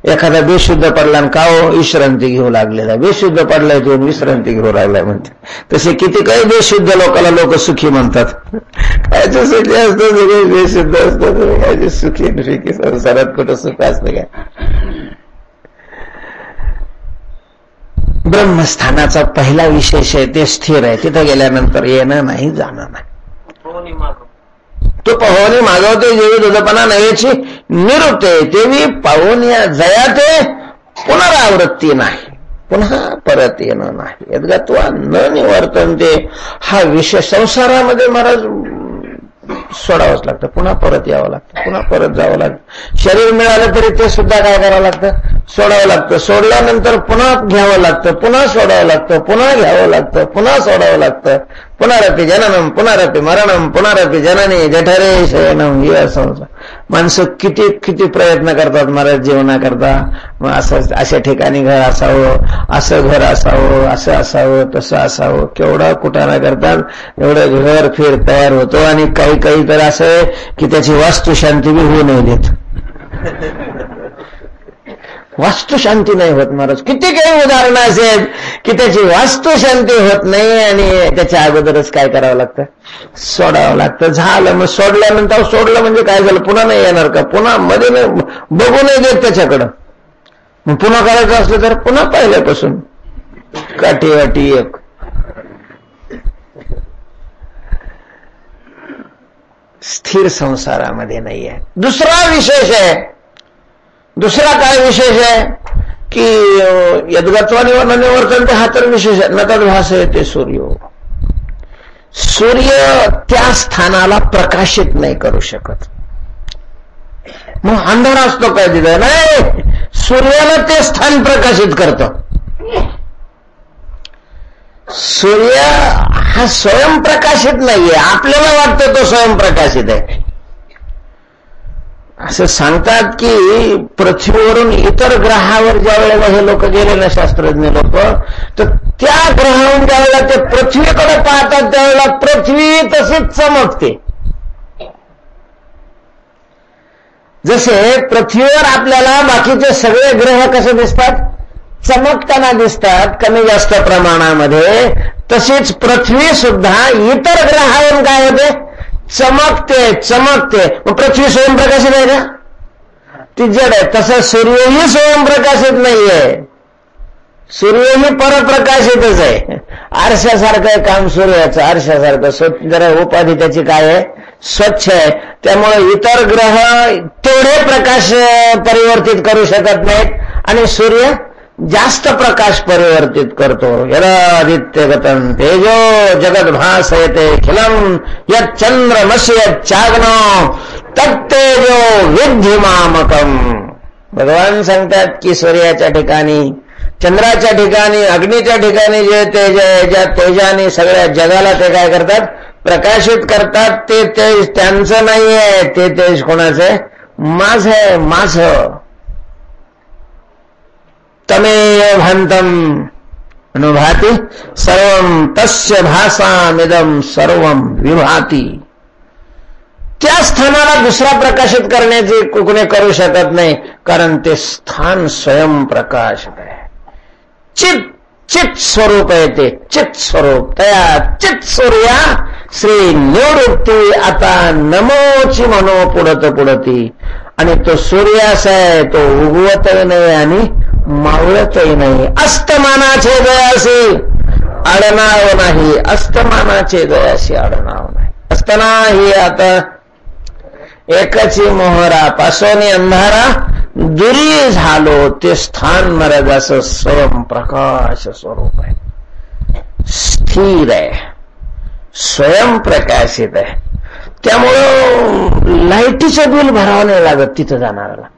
एखादा बेशुद्ध पडला का हो विश्रांती घेऊ लागलेला, बेशुद्ध पडलाय तो विश्रांती घेऊ लागलाय म्हणते. तसे किती काही बेशुद्ध लोकांना लोक सुखी म्हणतात. कायचे सुखी असतं, सगळे बेशुद्ध असतात. कायचे सुखी संसारात कुठं सुख असतं काय? ब्रह्मस्थानाचा पहिला विशेष आहे ते स्थिर आहे. तिथं गेल्यानंतर येणं नाही, जाणं नाही. तो पाहुणे मागवते जेवी दुधपणा नव्याची निरुते, तेवी पाहुण्या जयाते पुनरावृत्ती नाही, पुन्हा परत येणं नाही. यद्गत्वा न निवर्तन ते. हा विषय संसारामध्ये महाराज सोडावंच लागतं, पुन्हा परत यावं लागतं, पुन्हा परत जावं लागतं. शरीर मिळालं तरी ते सुद्धा काय करावं लागतं? सोडावं लागतं. सोडल्यानंतर पुन्हा घ्यावं लागतं, पुन्हा सोडावं लागतं, पुन्हा घ्यावं लागतं, पुन्हा सोडावं लागतं. पुनरपि जननम पुनरपि मरणम पुनरपि जननी जठरे शयनम. हे असं माणसं किती किती प्रयत्न करतात महाराज जीवनाकरता. मग असं अशा ठिकाणी घर असावं, असं घर असावं, असं असावं, तसं असावं, केवढा कुटाणा करतात. एवढं घर फिर तयार होतो. आणि काही काही तर असं आहे की त्याची वास्तुशांती बी होऊ नाही देत. वास्तुशांती नाही होत महाराज. किती काही उदाहरणं असेल की त्याची वास्तुशांती होत नाही आणि त्याच्या अगोदरच काय करावं लागतं, सोडावं लागतं. झालं, मग सोडल्यानंतर सोडलं म्हणजे काय झालं, पुन्हा नाही येणार का, पुन्हा मध्ये नाही बघू नाही देत त्याच्याकडं. मग पुन्हा करायचं असलं तर पुन्हा पहिल्यापासून काठीवाटी एक. स्थिर संसारामध्ये नाही आहे. दुसरा विशेष आहे. दुसरा काय विशेष आहे की यद्गत्वानि वर्णने वर्तन्ते, हा तर विशेष आहे. न तद्भासयते सूर्यो. सूर्य त्या स्थानाला प्रकाशित नाही करू शकत. मग अंधार असतो काय तिथं, नाही, सूर्याला ते स्थान प्रकाशित करतं. सूर्य हा स्वयंप्रकाशित नाहीये, आपल्याला वाटतं तो स्वयंप्रकाशित आहे. असं सांगतात की पृथ्वीवरून इतर ग्रहावर ज्या वेळेला हे लोक गेले ना, शास्त्रज्ञ लोक, तर त्या ग्रहावरून ज्या वेळेला ते पृथ्वीकडे पाहतात त्यावेळेला पृथ्वी तशीच चमकते. जसे पृथ्वीवर आपल्याला बाकीचे सगळे ग्रह कसे दिसतात, चमकताना दिसतात कमी जास्त प्रमाणामध्ये, तशीच पृथ्वी सुद्धा इतर ग्रहावरून काय होते, चमकते चमकते. मग पृथ्वी स्वयंप्रकाशित आहे का, ती जड आहे. तसं सूर्यही स्वयंप्रकाशित नाहीये, सूर्यही परप्रकाशितच आहे. आरशासारखं आहे काम सूर्याचं, आरशासारखं. जरा उपाधी त्याची काय आहे, स्वच्छ आहे. त्यामुळे इतर ग्रह तेवढे प्रकाश परिवर्तित करू शकत नाहीत आणि सूर्य जास्त प्रकाश परिवर्तित करतो. यदादित्यगतं तेजो जगद भासयते खिलम यच्चंद्रमसि यच्चाग्नो तत्तेजो विद्धि मामकम. भगवान सांगतात की सूर्याच्या ठिकाणी, चंद्राच्या ठिकाणी, अग्नीच्या ठिकाणी जे तेज आहे, ज्या तेजाने सगळ्या जगाला ते काय करतात, प्रकाशित करतात, ते तेज त्यांचं नाहीये, ते तेज कोणाचं आहे, माझं आहे, माझं. तमेव भान्तम अनुभाति सर्वं तस्य भासामिदं सर्वं विभाति. त्या स्थानाला दुसरा प्रकाशित करण्याचे कोणी करू शकत नाही, कारण ते स्थान स्वयंप्रकाशित आहे. चित चित स्वरूप आहे ते, चित स्वरूप. तया चित सूर्या श्री निवृत्ती आता नमोची मनो पुढत पुढती. आणि तो सूर्य असा आहे, तो उगवतही नाही आणि मावळतही नाही. अस्तमानाचे दयासी आडनाव नाही, अस्तमानाचे दयासी आडनाव नाही. असताना ही आता एकची मोहरा पासोनी अंधारा दुरी झालो, ते स्थान महाराजाचं स्वयंप्रकाश स्वरूप आहे, स्थिर आहे, स्वयंप्रकाशित आहे. त्यामुळं लाईटीचं बिल भरावं नाही लागत तिथं जाणाऱ्याला.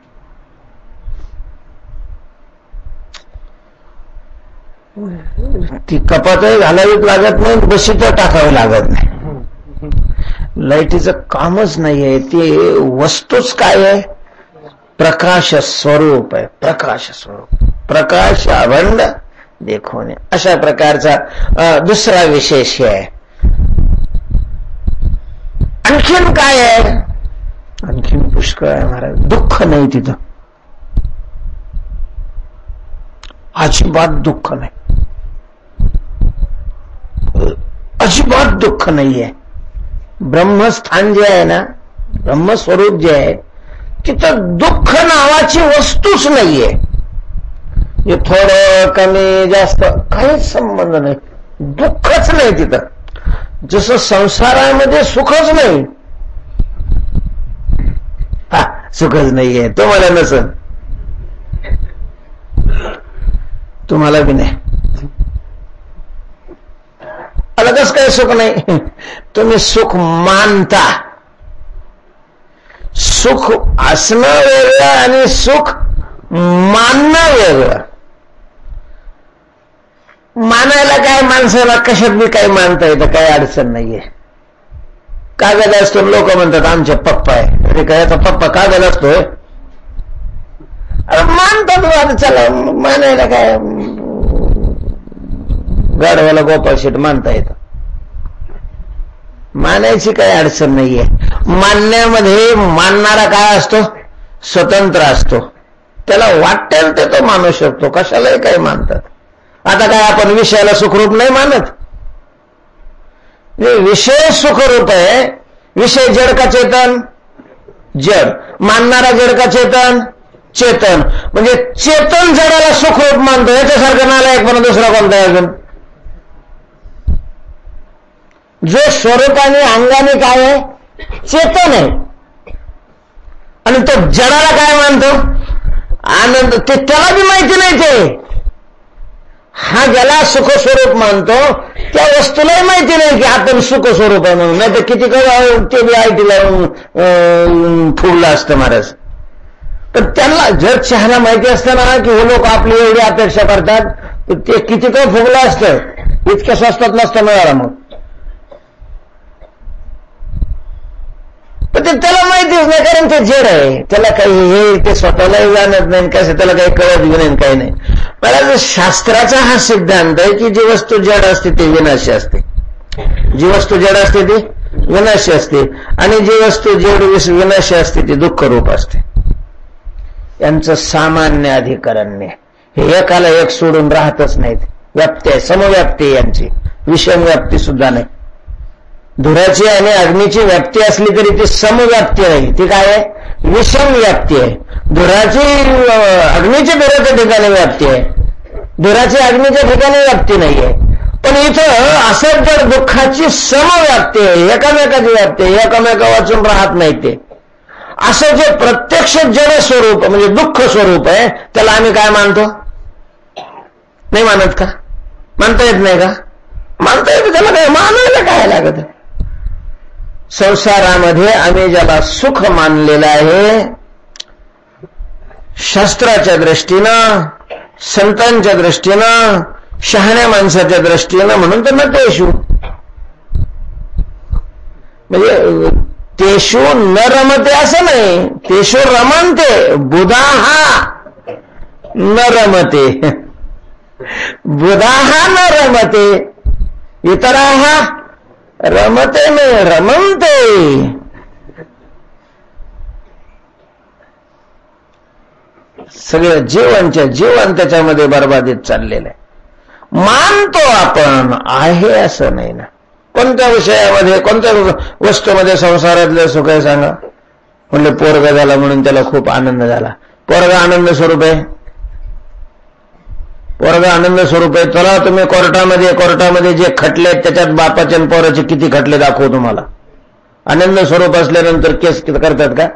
ती कपातही घालावीच लागत नाही, बशीत टाकावी लागत नाही. लाईटीचं कामच नाहीये. ती वस्तूच काय आहे, प्रकाश स्वरूप आहे, प्रकाश स्वरूप. प्रकाश अभंड देखोने, अशा प्रकारचा दुसरा विशेष आहे. आणखीन काय आहे, आणखीन पुष्कळ आहे महाराज. दुःख नाही तिथं, अजिबात दुःख नाही, अजिबात दुःख नाहीये. ब्रह्मस्थान जे आहे ना, ब्रह्मस्वरूप जे आहे, तिथं दुःख नावाची वस्तूच नाहीये. हे थोडं कमी जास्त काहीच संबंध नाही, दुःखच नाही तिथं. जसं संसारामध्ये सुखच नाही, हा सुखच नाहीये. तुम्हाला नसन, तुम्हाला बी नाही. अलगच काही सुख नाही. तुम्ही सुख मानता. सुख असणं वेगळं आणि सुख मानणं वेगळं. मानायला काय, माणसाला कशात बी काही मानता येतं, काही अडचण नाहीये. कागद असतो, लोक म्हणतात आमचे पप्पा आहे. अरे काय आता पप्पा कागद असतोय, मानतात. चला मानायला काय, गाढवाला गोपाळ शेठ मानता येतं, मानायची काही अडचण नाहीये. मानण्यामध्ये मानणारा काय असतो, स्वतंत्र असतो. त्याला वाटेल ते तो मानू शकतो, कशालाही काही मानतात. आता काय आपण विषयाला सुखरूप नाही मानत? विषय सुखरूप आहे. विषय जड का चेतन? जड. मानणारा जड का चेतन? चेतन. म्हणजे चेतन जडाला सुखरूप मानतो, याच्यासारखं नालायकपणा दुसरा कोणता आहे अजून? जो स्वरूपाने अंगाने काय आहे? चेतन आहे. आणि तो जडाला काय मानतो? आनंद. ते त्याला बी माहिती नाही. ते हा ज्याला सुख स्वरूप मानतो त्या वस्तूलाही माहिती नाही की आपण सुख स्वरूप आहे म्हणून. नाही तर किती ते बी आयटी लावून फुगलं असतं महाराज. पण त्यांना जर चहाला माहिती असतं ना की हे लोक आपली एवढी अपेक्षा करतात, तर ते किती काय फुगलं असतं. इतक्या स्वस्तात नसतं मिळाला मग. पण ते त्याला माहितीच नाही, कारण ते जड आहे. त्याला काही हे ते स्वतःलाही जाणत नाही, कसं त्याला काही कळत बी नाही, काही नाही. मला शास्त्राचा हा सिद्धांत आहे की जी वस्तू जड असते ती विनाशी असते. जी वस्तू जड असते ती विनाशी असते, आणि जी वस्तू जड विनाशी असते ती दुःख रूप असते. यांचं सामान्य अधिकरण्य हे एकाला एक सोडून राहतच नाहीत. व्याप्ती आहे, समव्याप्ती यांची, विषम व्याप्ती सुद्धा नाही. धुराची आणि अग्नीची व्याप्ती असली तरी ती समव्याप्ती नाही, ती काय आहे? विषम व्याप्ती आहे. धुराची अग्नीच्या धुराच्या ठिकाणी व्याप्ती आहे, धुराची अग्नीच्या ठिकाणी व्याप्ती नाहीये. पण इथं असं जर दुःखाची समव्याप्ती आहे, एकामेकाची व्याप्ती आहे, एकामेका वाचून राहत नाही. ते असं जे प्रत्यक्ष जड स्वरूप म्हणजे दुःख स्वरूप आहे त्याला आम्ही काय मानतो? नाही मानत का? मानता येत नाही का? मानता येते. त्याला काय मानायला काय लागत? संसारामध्ये आम्ही ज्याला सुख मानलेलं आहे शास्त्राच्या दृष्टीनं, संतांच्या दृष्टीनं, शहाण्या माणसाच्या दृष्टीनं, म्हणून तर नटेशू. म्हणजे तेषु न रमते असं नाही, तेषु रमन्ते. बुधाहा न रमते, बुधाहा न रमते, इतराहा रमते न रमन्ते. सगळं जीवन त्याच्यामध्ये बर्बादीत चाललेलं आहे. मानतो आपण, आहे असं नाही ना. कोणत्या विषयामध्ये, कोणत्या वस्तूमध्ये संसारातलं सुख आहे सांगा? म्हणलं पोरगा झाला म्हणून त्याला खूप आनंद झाला. पोरगा आनंद स्वरूप आहे? पोरगा आनंद स्वरूप आहे. चला तुम्ही कोर्टामध्ये जे खटले त्याच्यात बापाचे आणि पोराचे किती खटले दाखवू तुम्हाला. आनंद स्वरूप असल्यानंतर केस करतात का?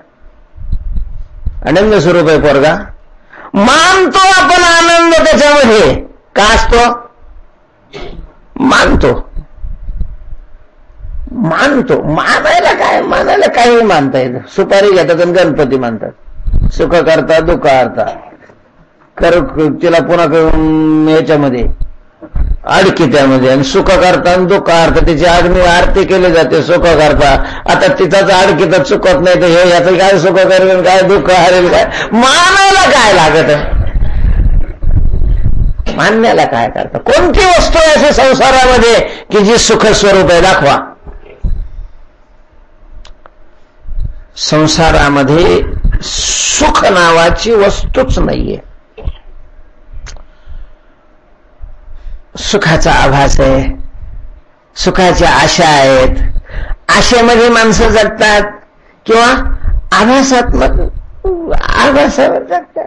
आनंद स्वरूप आहे पोरगा. मानतो आपण आनंद त्याच्यामध्ये. का असतो? मानतो. मानायला काही मानता येतं. सुपारी घेतात आणि गणपती मानतात. सुख करता दुःख करता तिला पुन्हा याच्यामध्ये अडकी त्यामध्ये, आणि सुख करता आणि दुःख करता तिची अग्नी आरती केली जाते. सुख करता आता तिचाच अडकीत चुकत नाही तर हे याचं काय सुख करेल, काय दुःख हरेल, काय मानायला काय लागत? मान्याला काय करता? कोणती वस्तू आहे अशी संसारामध्ये की जी सुख स्वरूप आहे? दाखवा. संसारामध्ये सुख नावाची वस्तूच नाहीये. सुखाचा आभास आहे, सुखाच्या आशा आहेत. आशेमध्ये माणसं जगतात किंवा आभासावर जगतात.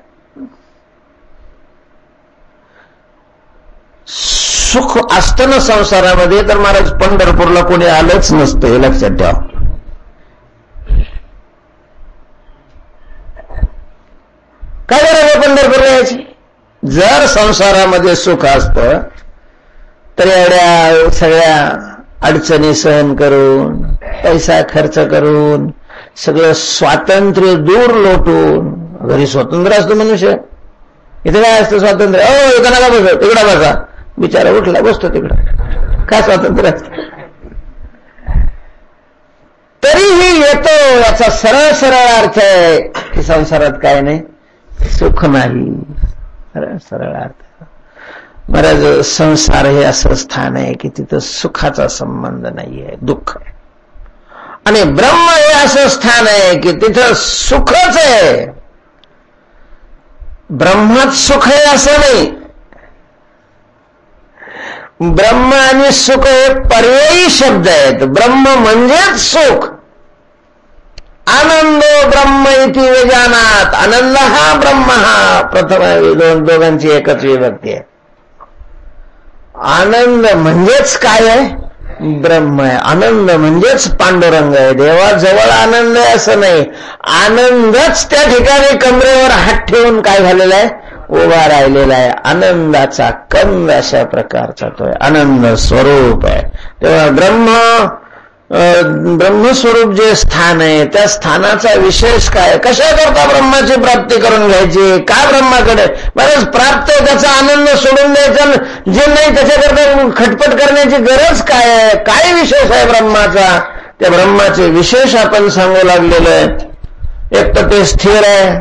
सुख असतं ना संसारामध्ये तर महाराज पंढरपूरला कोणी आलंच नसतं, हे लक्षात ठेवा. काय गरज पंढरपूरला यायची? जर संसारामध्ये सुख असतं तर एवढ्या सगळ्या अडचणी सहन करून, पैसा खर्च करून, सगळं स्वातंत्र्य दूर लोटून, घरी स्वतंत्र असतो मनुष्य, इथे काय असतं स्वातंत्र्य? इथं नका बसो, तिकडा बसा. बिचारा उठला बसतो तिकडं. काय स्वातंत्र्य असतं? तरीही येतो. याचा सरळ सरळ अर्थ आहे की संसारात काय नाही, सुख नाही. सरळ अर्थ. महाराज संसार हे असं स्थान आहे की तिथं सुखाचा संबंध नाहीये, दुःख. आणि ब्रह्म हे असं स्थान आहे की तिथं सुखच आहे. ब्रह्मात सुख आहे असं नाही. ब्रह्म आणि सुख हे पर्यायी शब्द आहेत. ब्रह्म म्हणजेच सुख. आनंदो ब्रह्म इति विजानात. आनंद हा ब्रह्म हा प्रथम दोघांची एकच विभक्ती आहे. आनंद म्हणजेच काय आहे? ब्रह्म आहे. आनंद म्हणजेच पांडुरंग आहे. देवाजवळ आनंद आहे असं नाही. आनंदच त्या ठिकाणी कमरेवर हात ठेवून काय झालेला आहे? उभा राहिलेला आहे. आनंदाचा कंद अशा प्रकारचा तो आनंद स्वरूप आहे. तेव्हा ब्रह्मस्वरूप जे स्थान आहे त्या स्थानाचा विशेष काय? कशा करता ब्रह्माची प्राप्ती करून घ्यायची? का ब्रह्माकडे? बरंच प्राप्त आहे त्याचा आनंद सोडून द्यायचा, जे नाही त्याच्याकरता खटपट करण्याची गरज काय आहे? काय विशेष आहे ब्रह्माचा? त्या ब्रह्माचे विशेष आपण सांगू लागलेलं आहे. एक तर ते स्थिर आहे,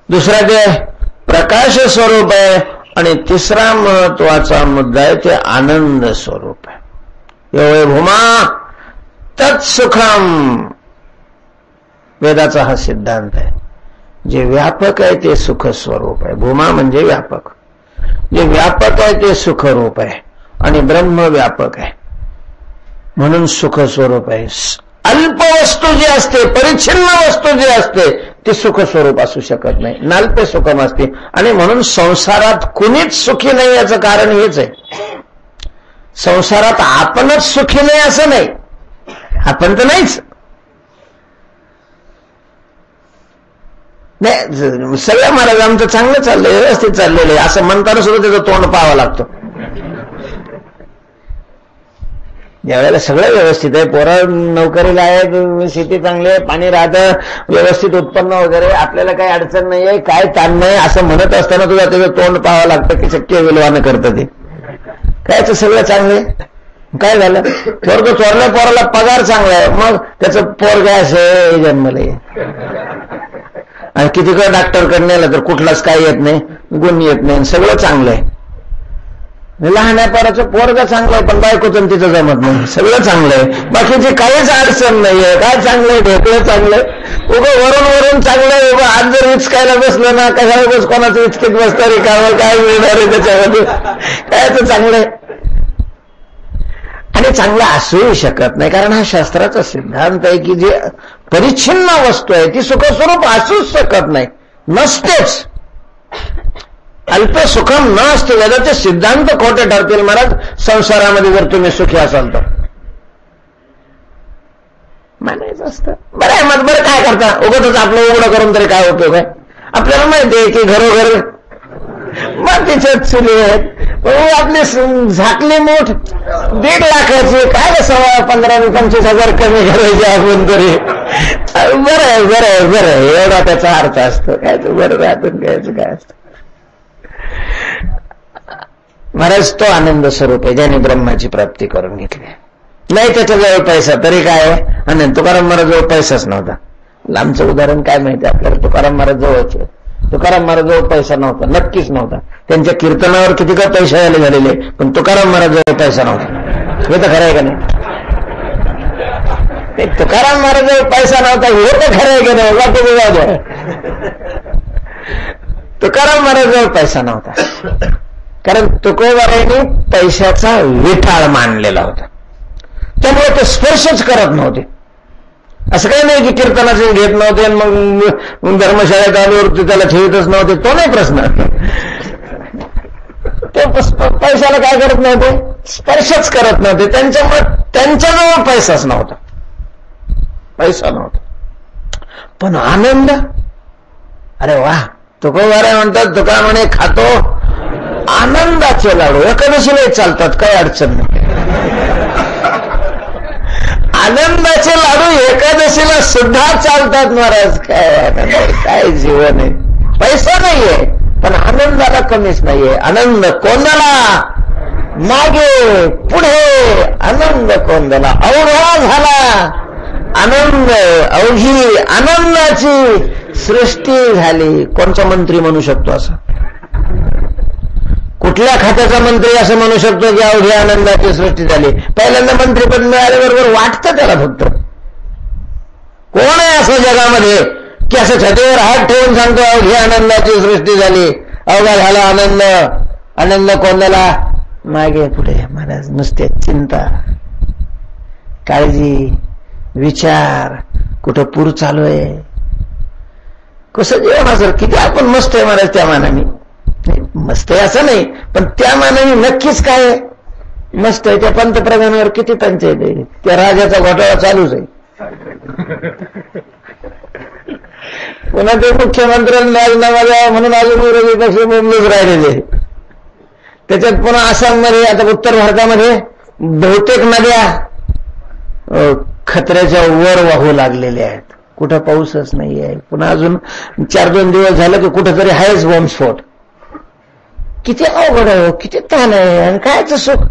दुसरा ते प्रकाश स्वरूप आहे, आणि तिसरा महत्वाचा मुद्दा आहे ते आनंद स्वरूप आहे. यो भूमा तत्सुखम. वेदाचा हा सिद्धांत आहे. जे व्यापक आहे ते सुख स्वरूप आहे. भूमा म्हणजे व्यापक. जे व्यापक आहे ते सुखरूप आहे, आणि ब्रह्म व्यापक आहे म्हणून सुख स्वरूप आहे. अल्प वस्तू जी असते, परिच्छिन्न वस्तू जी असते ती सुख स्वरूप असू शकत नाही. नाल्प सुखम असते. आणि म्हणून संसारात कुणीच सुखी नाही याचं कारण हेच आहे. संसारात आपणच सुखी नाही असं नाही. आपण तर नाहीच. नाही, सगळ्या महाराज आमचं चांगलं चाललंय, व्यवस्थित चाललेलं आहे असं म्हणताना सुद्धा त्याचं तोंड पाहावं लागतं. ज्यावेळेला सगळं व्यवस्थित आहे, पोरं नोकरीला आहेत, शेती चांगली आहे, पाणी राहतं, व्यवस्थित उत्पन्न वगैरे, आपल्याला काही अडचण नाहीये, काय ताण नाही असं म्हणत असताना तुझा त्याचं तोंड पाहावं लागतं की शक्य विलवानं करतं ते. कायच सगळं चांगलं आहे. काय झालं? पोरग चोरल्या पोराला पगार चांगला आहे, मग त्याचं पोरग असं जन्मले. आणि किती का डॉक्टरकडे नेलं तर कुठलाच काय येत नाही, गुण येत नाही, सगळं चांगलं आहे. लहान पोराचं पोरग चांगलं आहे पण बायकोचं तिचं जमत नाही, सगळं चांगलं आहे, बाकीची काहीच अडचण नाहीये. काय चांगलंय? ढेकळं चांगलंय, उगं वरून वरून चांगलंय. उगं आज जर विचकायला बसलं ना, कशाला बस कोणाचं विचकीत बसतं रे, काय मिळणार आहे त्याच्यामध्ये? काय तर चांगलंय. आणि चांगलं असूही शकत नाही, कारण हा शास्त्राचा सिद्धांत आहे की जे परिच्छिन्न वस्तू आहे ती सुखस्वरूप असूच शकत नाही, नसतेच. अल्प सुखम न असते. वेदाचे सिद्धांत खोटे ठरतील महाराज संसारामध्ये जर तुम्ही सुखी असाल तर. म्हणायचं असतं बरं आहे. मग बरं काय करता? उगतच आपलं उघडं करून तरी काय उपयोग आहे? आपल्याला माहिती आहे की घरोघर मग तिच्यात चुली आहेत, आपली झाकली मूठ 1.5 लाखाची, काय 15-25 कमी करायची आपण तरी. बरं आहे, बरं आहे, बरं आहे, एवढा त्याचा अर्थ असतो. काय तर बरं राहतं कायचं काय असतं. महाराज तो आनंद स्वरूप आहे ज्याने ब्रह्माची प्राप्ती करून घेतली. नाही त्याच्याजवळ पैसा तरी काय आहे. आणि तुकाराम महाराजजवळ पैसाच नव्हता. लांबचं उदाहरण काय माहिती आपल्याला. तुकाराम महाराज जवळचे. तुकाराम महाराजजवळ पैसा नव्हता, नक्कीच नव्हता. त्यांच्या कीर्तनावर किती का पैसे झालेले, पण तुकाराम महाराजजवळ पैसा नव्हता. हे तर खरं आहे का नाही? तुकाराम महाराजजवळ पैसा नव्हता हे तर खरं आहे का नाही? बाकी जाऊ द्या. तुकाराम महाराजजवळ पैसा नव्हता, कारण तुकोबारायांनी पैशाचा विठाळ मानलेला होता. त्यामुळे ते स्पर्शच करत नव्हते. असं काही नाही की कीर्तनाचे घेत नव्हते मग धर्मशाळेत आल्यावर त्याला ठेवतच नव्हते, तो नाही प्रश्न. ते पैशाला काय करत नव्हते? स्पर्शच करत नव्हते. त्यांच्यामुळे त्यांच्याजवळ पैसाच नव्हता, पैसा नव्हता. पण आनंद, अरे वा. तुकोबाराय म्हणतात, तुका म्हणे खातो आनंदाचे लाडू. एकादशीला चालतात, काही अडचण नाही. आनंदाचे लाडू एकादशीला सुद्धा चालतात महाराज. काय जीवन आहे. पैसा नाहीये पण आनंदाला कमीच नाहीये. आनंद कोंदला मागे पुढे, आनंद कोंदला अवघा झाला आनंद, अवघी आनंदाची सृष्टी झाली. कोणचा मंत्री म्हणू शकतो असं? कुठल्या खात्याचा मंत्री असं म्हणू शकतो की अवघी आनंदाची सृष्टी झाली? पहिल्यांदा मंत्रीपद मिळाल्याबरोबर वाटतं त्याला फक्त. कोण आहे असं जगामध्ये की असं छातीवर हात ठेवून सांगतो ही आनंदाची सृष्टी झाली, अवघा झाला आनंद. आनंद कोणाला? मागे पुढे महाराज नुसते चिंता, काळजी, विचार, कुठं पूर चालू आहे, कसं जेवण असेल, किती आपण मस्त आहे महाराज त्या मानाने. मस्त आहे असं नाही, पण त्या मानाने नक्कीच काय आहे मस्त आहे. त्या पंतप्रधानावर किती पंचायत आहे, त्या राजाचा घोटाळा चालूच आहे. पुन्हा ते मुख्यमंत्र्यांनी राजीनामा द्यावा म्हणून अजून विरोधी पक्ष बोललेच राहिलेले. त्याच्यात पुन्हा आसाममध्ये, आता उत्तर भारतामध्ये बहुतेक नद्या खतऱ्याच्या वर वाहू लागलेल्या आहेत, कुठं पाऊसच नाही आहे. पुन्हा अजून 4-2 दिवस झालं की कुठंतरी आहेच बॉम्बस्फोट. किती अवघड आहे, किती ताण आहे, आणि कायचं सुख.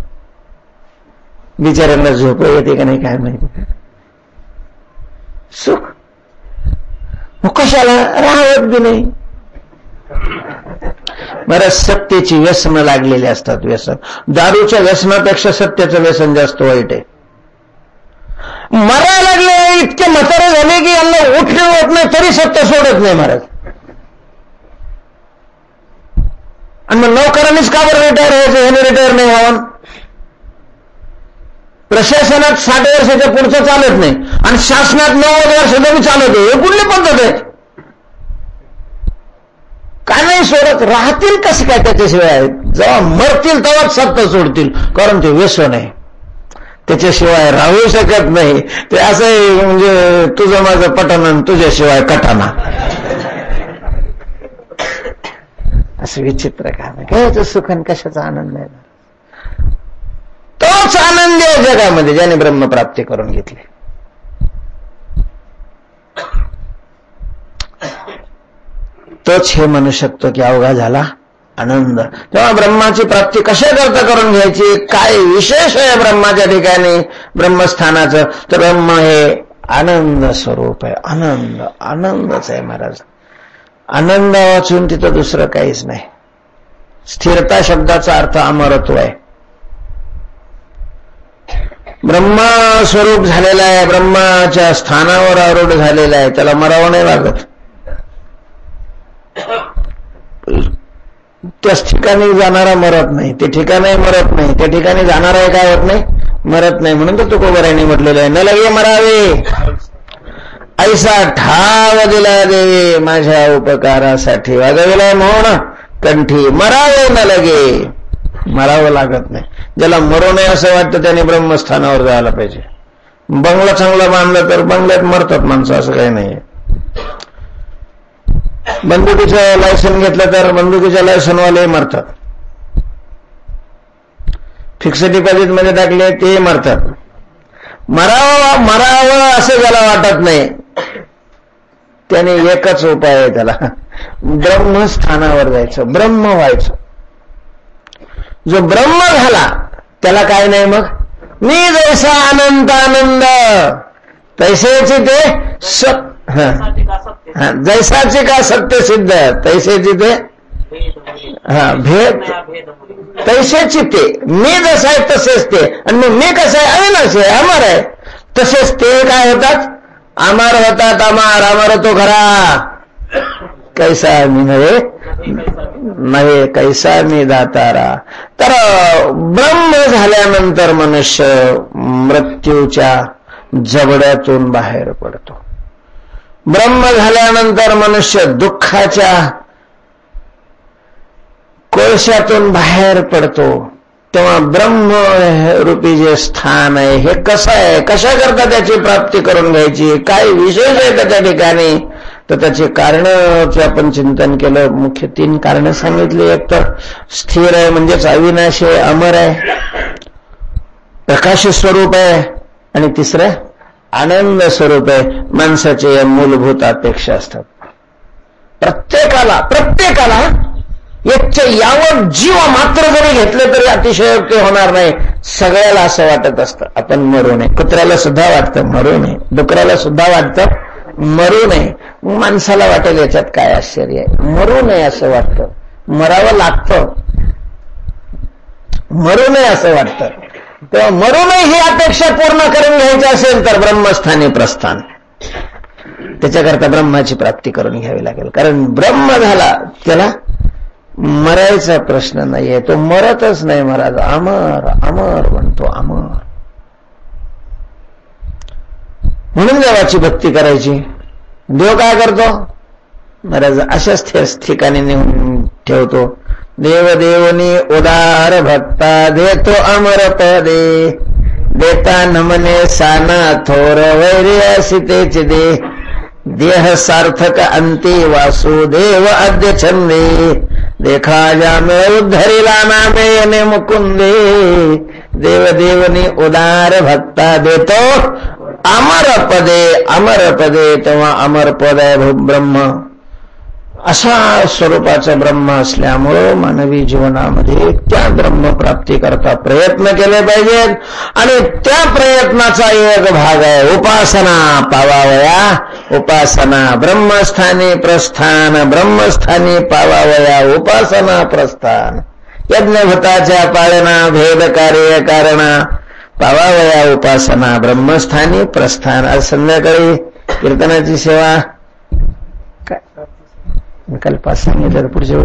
बिचाऱ्यांना झोप येते का नाही काय माहिती. सुख मग कशाला, राहत बी नाही. बरं, सत्तेची व्यसनं लागलेली असतात. व्यसन, दारूच्या व्यसनापेक्षा सत्याचं व्यसन जास्त वाईट आहे. मरायला लागले, इतके म्हातारे झाले की यांना उठणे होत नाही तरी सत्य सोडत नाही महाराज. आणि मग नौकरांनीच का बरं रिटायर व्हायचं, ह्याने रिटायर नाही व्हावं. प्रशासनात 60 वर्षाच्या पुढचं चालत नाही आणि शासनात 90 वर्षाचं बी चालत आहे. हे कुठली पद्धत आहे? काय नाही सोडत, राहतील कसे काय त्याच्याशिवाय. जेव्हा मरतील तेव्हाच सत्य सोडतील, कारण ते व्यसन आहे, त्याच्याशिवाय राहू शकत नाही. ते असं आहे म्हणजे तुझं माझं पटन, तुझ्याशिवाय कटाना, असं विचित्र काम आहे. घ्यायचं सुख आणि कशाचा आनंद आहे. तोच आनंद आहे जगामध्ये ज्याने ब्रह्मप्राप्ती करून घेतली. तोच हे म्हणू शकतो की अवघा झाला आनंद. तेव्हा ब्रह्माची प्राप्ती कशा करता करून घ्यायची, काय विशेष आहे ब्रह्माच्या ठिकाणी ब्रह्मस्थानाचं, तर ब्रह्म हे आनंद स्वरूप आहे. आनंद, आनंदच आहे महाराज. आनंद वाचून तिथं दुसरं काहीच नाही. स्थिरता शब्दाचा अर्थ अमरत्व आहे. ब्रह्मा स्वरूप झालेला आहे, ब्रह्माच्या स्थानावर आरूढ झालेला आहे, त्याला मरावं नाही लागत. त्याच ठिकाणी जाणारा मरत नाही, ते ठिकाणी मरत नाही, त्या ठिकाणी जाणारा काय होत नाही, मरत नाही. म्हणून तर तुकोबारायांनी म्हटलेलं आहे, न लगे मरावे ऐसा ठाव दिला देवे, माझ्या उपकारासाठी वाजविला मौन कंठी, मरावे न लगे, मरावं लागत नाही. ज्याला मरू नये असं वाटतं त्याने ब्रह्मस्थानावर जायला पाहिजे. बंगला चांगला बांधला तर बंगल्यात मरतात माणसं, असं काही नाही. बंदुकीचं लायसन घेतलं तर बंदुकीच्या लायसनवाले मरतात. फिक्स डिपॉझिट मध्ये टाकले ते मरतात. मरावं असं ज्याला वाटत नाही त्याने एकच उपाय आहे, त्याला ब्रह्मस्थानावर जायचं, ब्रह्म व्हायचं. जो ब्रह्म झाला त्याला काय नाही मग, मी जैसा अनंत आनंद तैसेची ते जैसाचे का सत्य सिद्ध, तैसेची ते भेद, तैसेची ते, मी जसा आहे तसेच ते. आणि मग मी कसं आहे, अविनाशी आहे, अमर आहे, तसेच ते काय होतात, अमर होतात. अमर तो खरा, कैसा मी नव्हे कैसा मी दातारा. तर ब्रह्म झाल्यानंतर मनुष्य मृत्यूच्या जबड्यातून बाहेर पडतो. ब्रह्म झाल्यानंतर मनुष्य दुःखाच्या कोळशातून बाहेर पडतो. तेव्हा ब्रह्म रूपी जे स्थान आहे हे कसं आहे, कशा करता त्याची प्राप्ती करून घ्यायची, काय विशेष आहे त्याच्या ठिकाणी, तर त्याचे कारण आपण चिंतन केलं. मुख्य 3 कारण सांगितली. एक तर स्थिर आहे म्हणजेच अविनाशी आहे, अमर आहे, प्रकाश स्वरूप आहे, आणि तिसरं आनंद स्वरूप आहे. माणसाचे या मूलभूत अपेक्षा असतात. प्रत्येकाला यावं जीव मात्र जरी घेतलं तरी अतिशयोक्ती होणार नाही. सगळ्याला असं वाटत असतं आपण मरू नये. कुत्र्याला सुद्धा वाटतं मरू नये, डुकराला सुद्धा वाटतं मरू नये. माणसाला वाटेल याच्यात काय आश्चर्य आहे, मरू नये असं वाटतं, मरावं लागतं, मरू नये असं वाटतं. तेव्हा मरू नये ही अपेक्षा पूर्ण करून घ्यायची असेल तर ब्रह्मस्थानी प्रस्थान. त्याच्याकरता ब्रह्माची प्राप्ती करून घ्यावी लागेल. कारण ब्रह्म झाला त्याला मरायचा प्रश्न नाहीये, तो मरतच नाही महाराज. अमर अमर म्हणतो, अमर. म्हणून देवाची भक्ती करायची. देव काय करतो महाराज? अशाच ठिकाणी नेऊन ठेवतो. देवदेवनी उदार भक्ता देतो अमर पदे, देता नमने साना थोर वैर्य सीतेच दे, देह सार्थक अंती वासुदेव अद्य छंदे, देखा जामे उद्धरिला नामे यने मुकुंदे, देवदेवनी उदार भक्ता देतो अमर पदे, अमर पदे. तेव्हा अमर पद आहे ब्रह्म. अशा स्वरूपाचं ब्रह्म असल्यामुळं मानवी जीवनामध्ये त्या ब्रह्मप्राप्ती करता प्रयत्न केले पाहिजेत. आणि त्या प्रयत्नाचा एक भाग आहे उपासना. पावावया उपासना. ब्रह्मस्थानी प्रस्थान, ब्रह्मस्थानी पावावया उपासना प्रस्थान. यज्ञभूताच्या पाळना भेद कार्य कारणा, पावावया उपासना ब्रह्मस्थानी प्रस्थान. आज संध्याकाळी कीर्तनाची सेवा काय कल्पास सांगितलं पुढच्या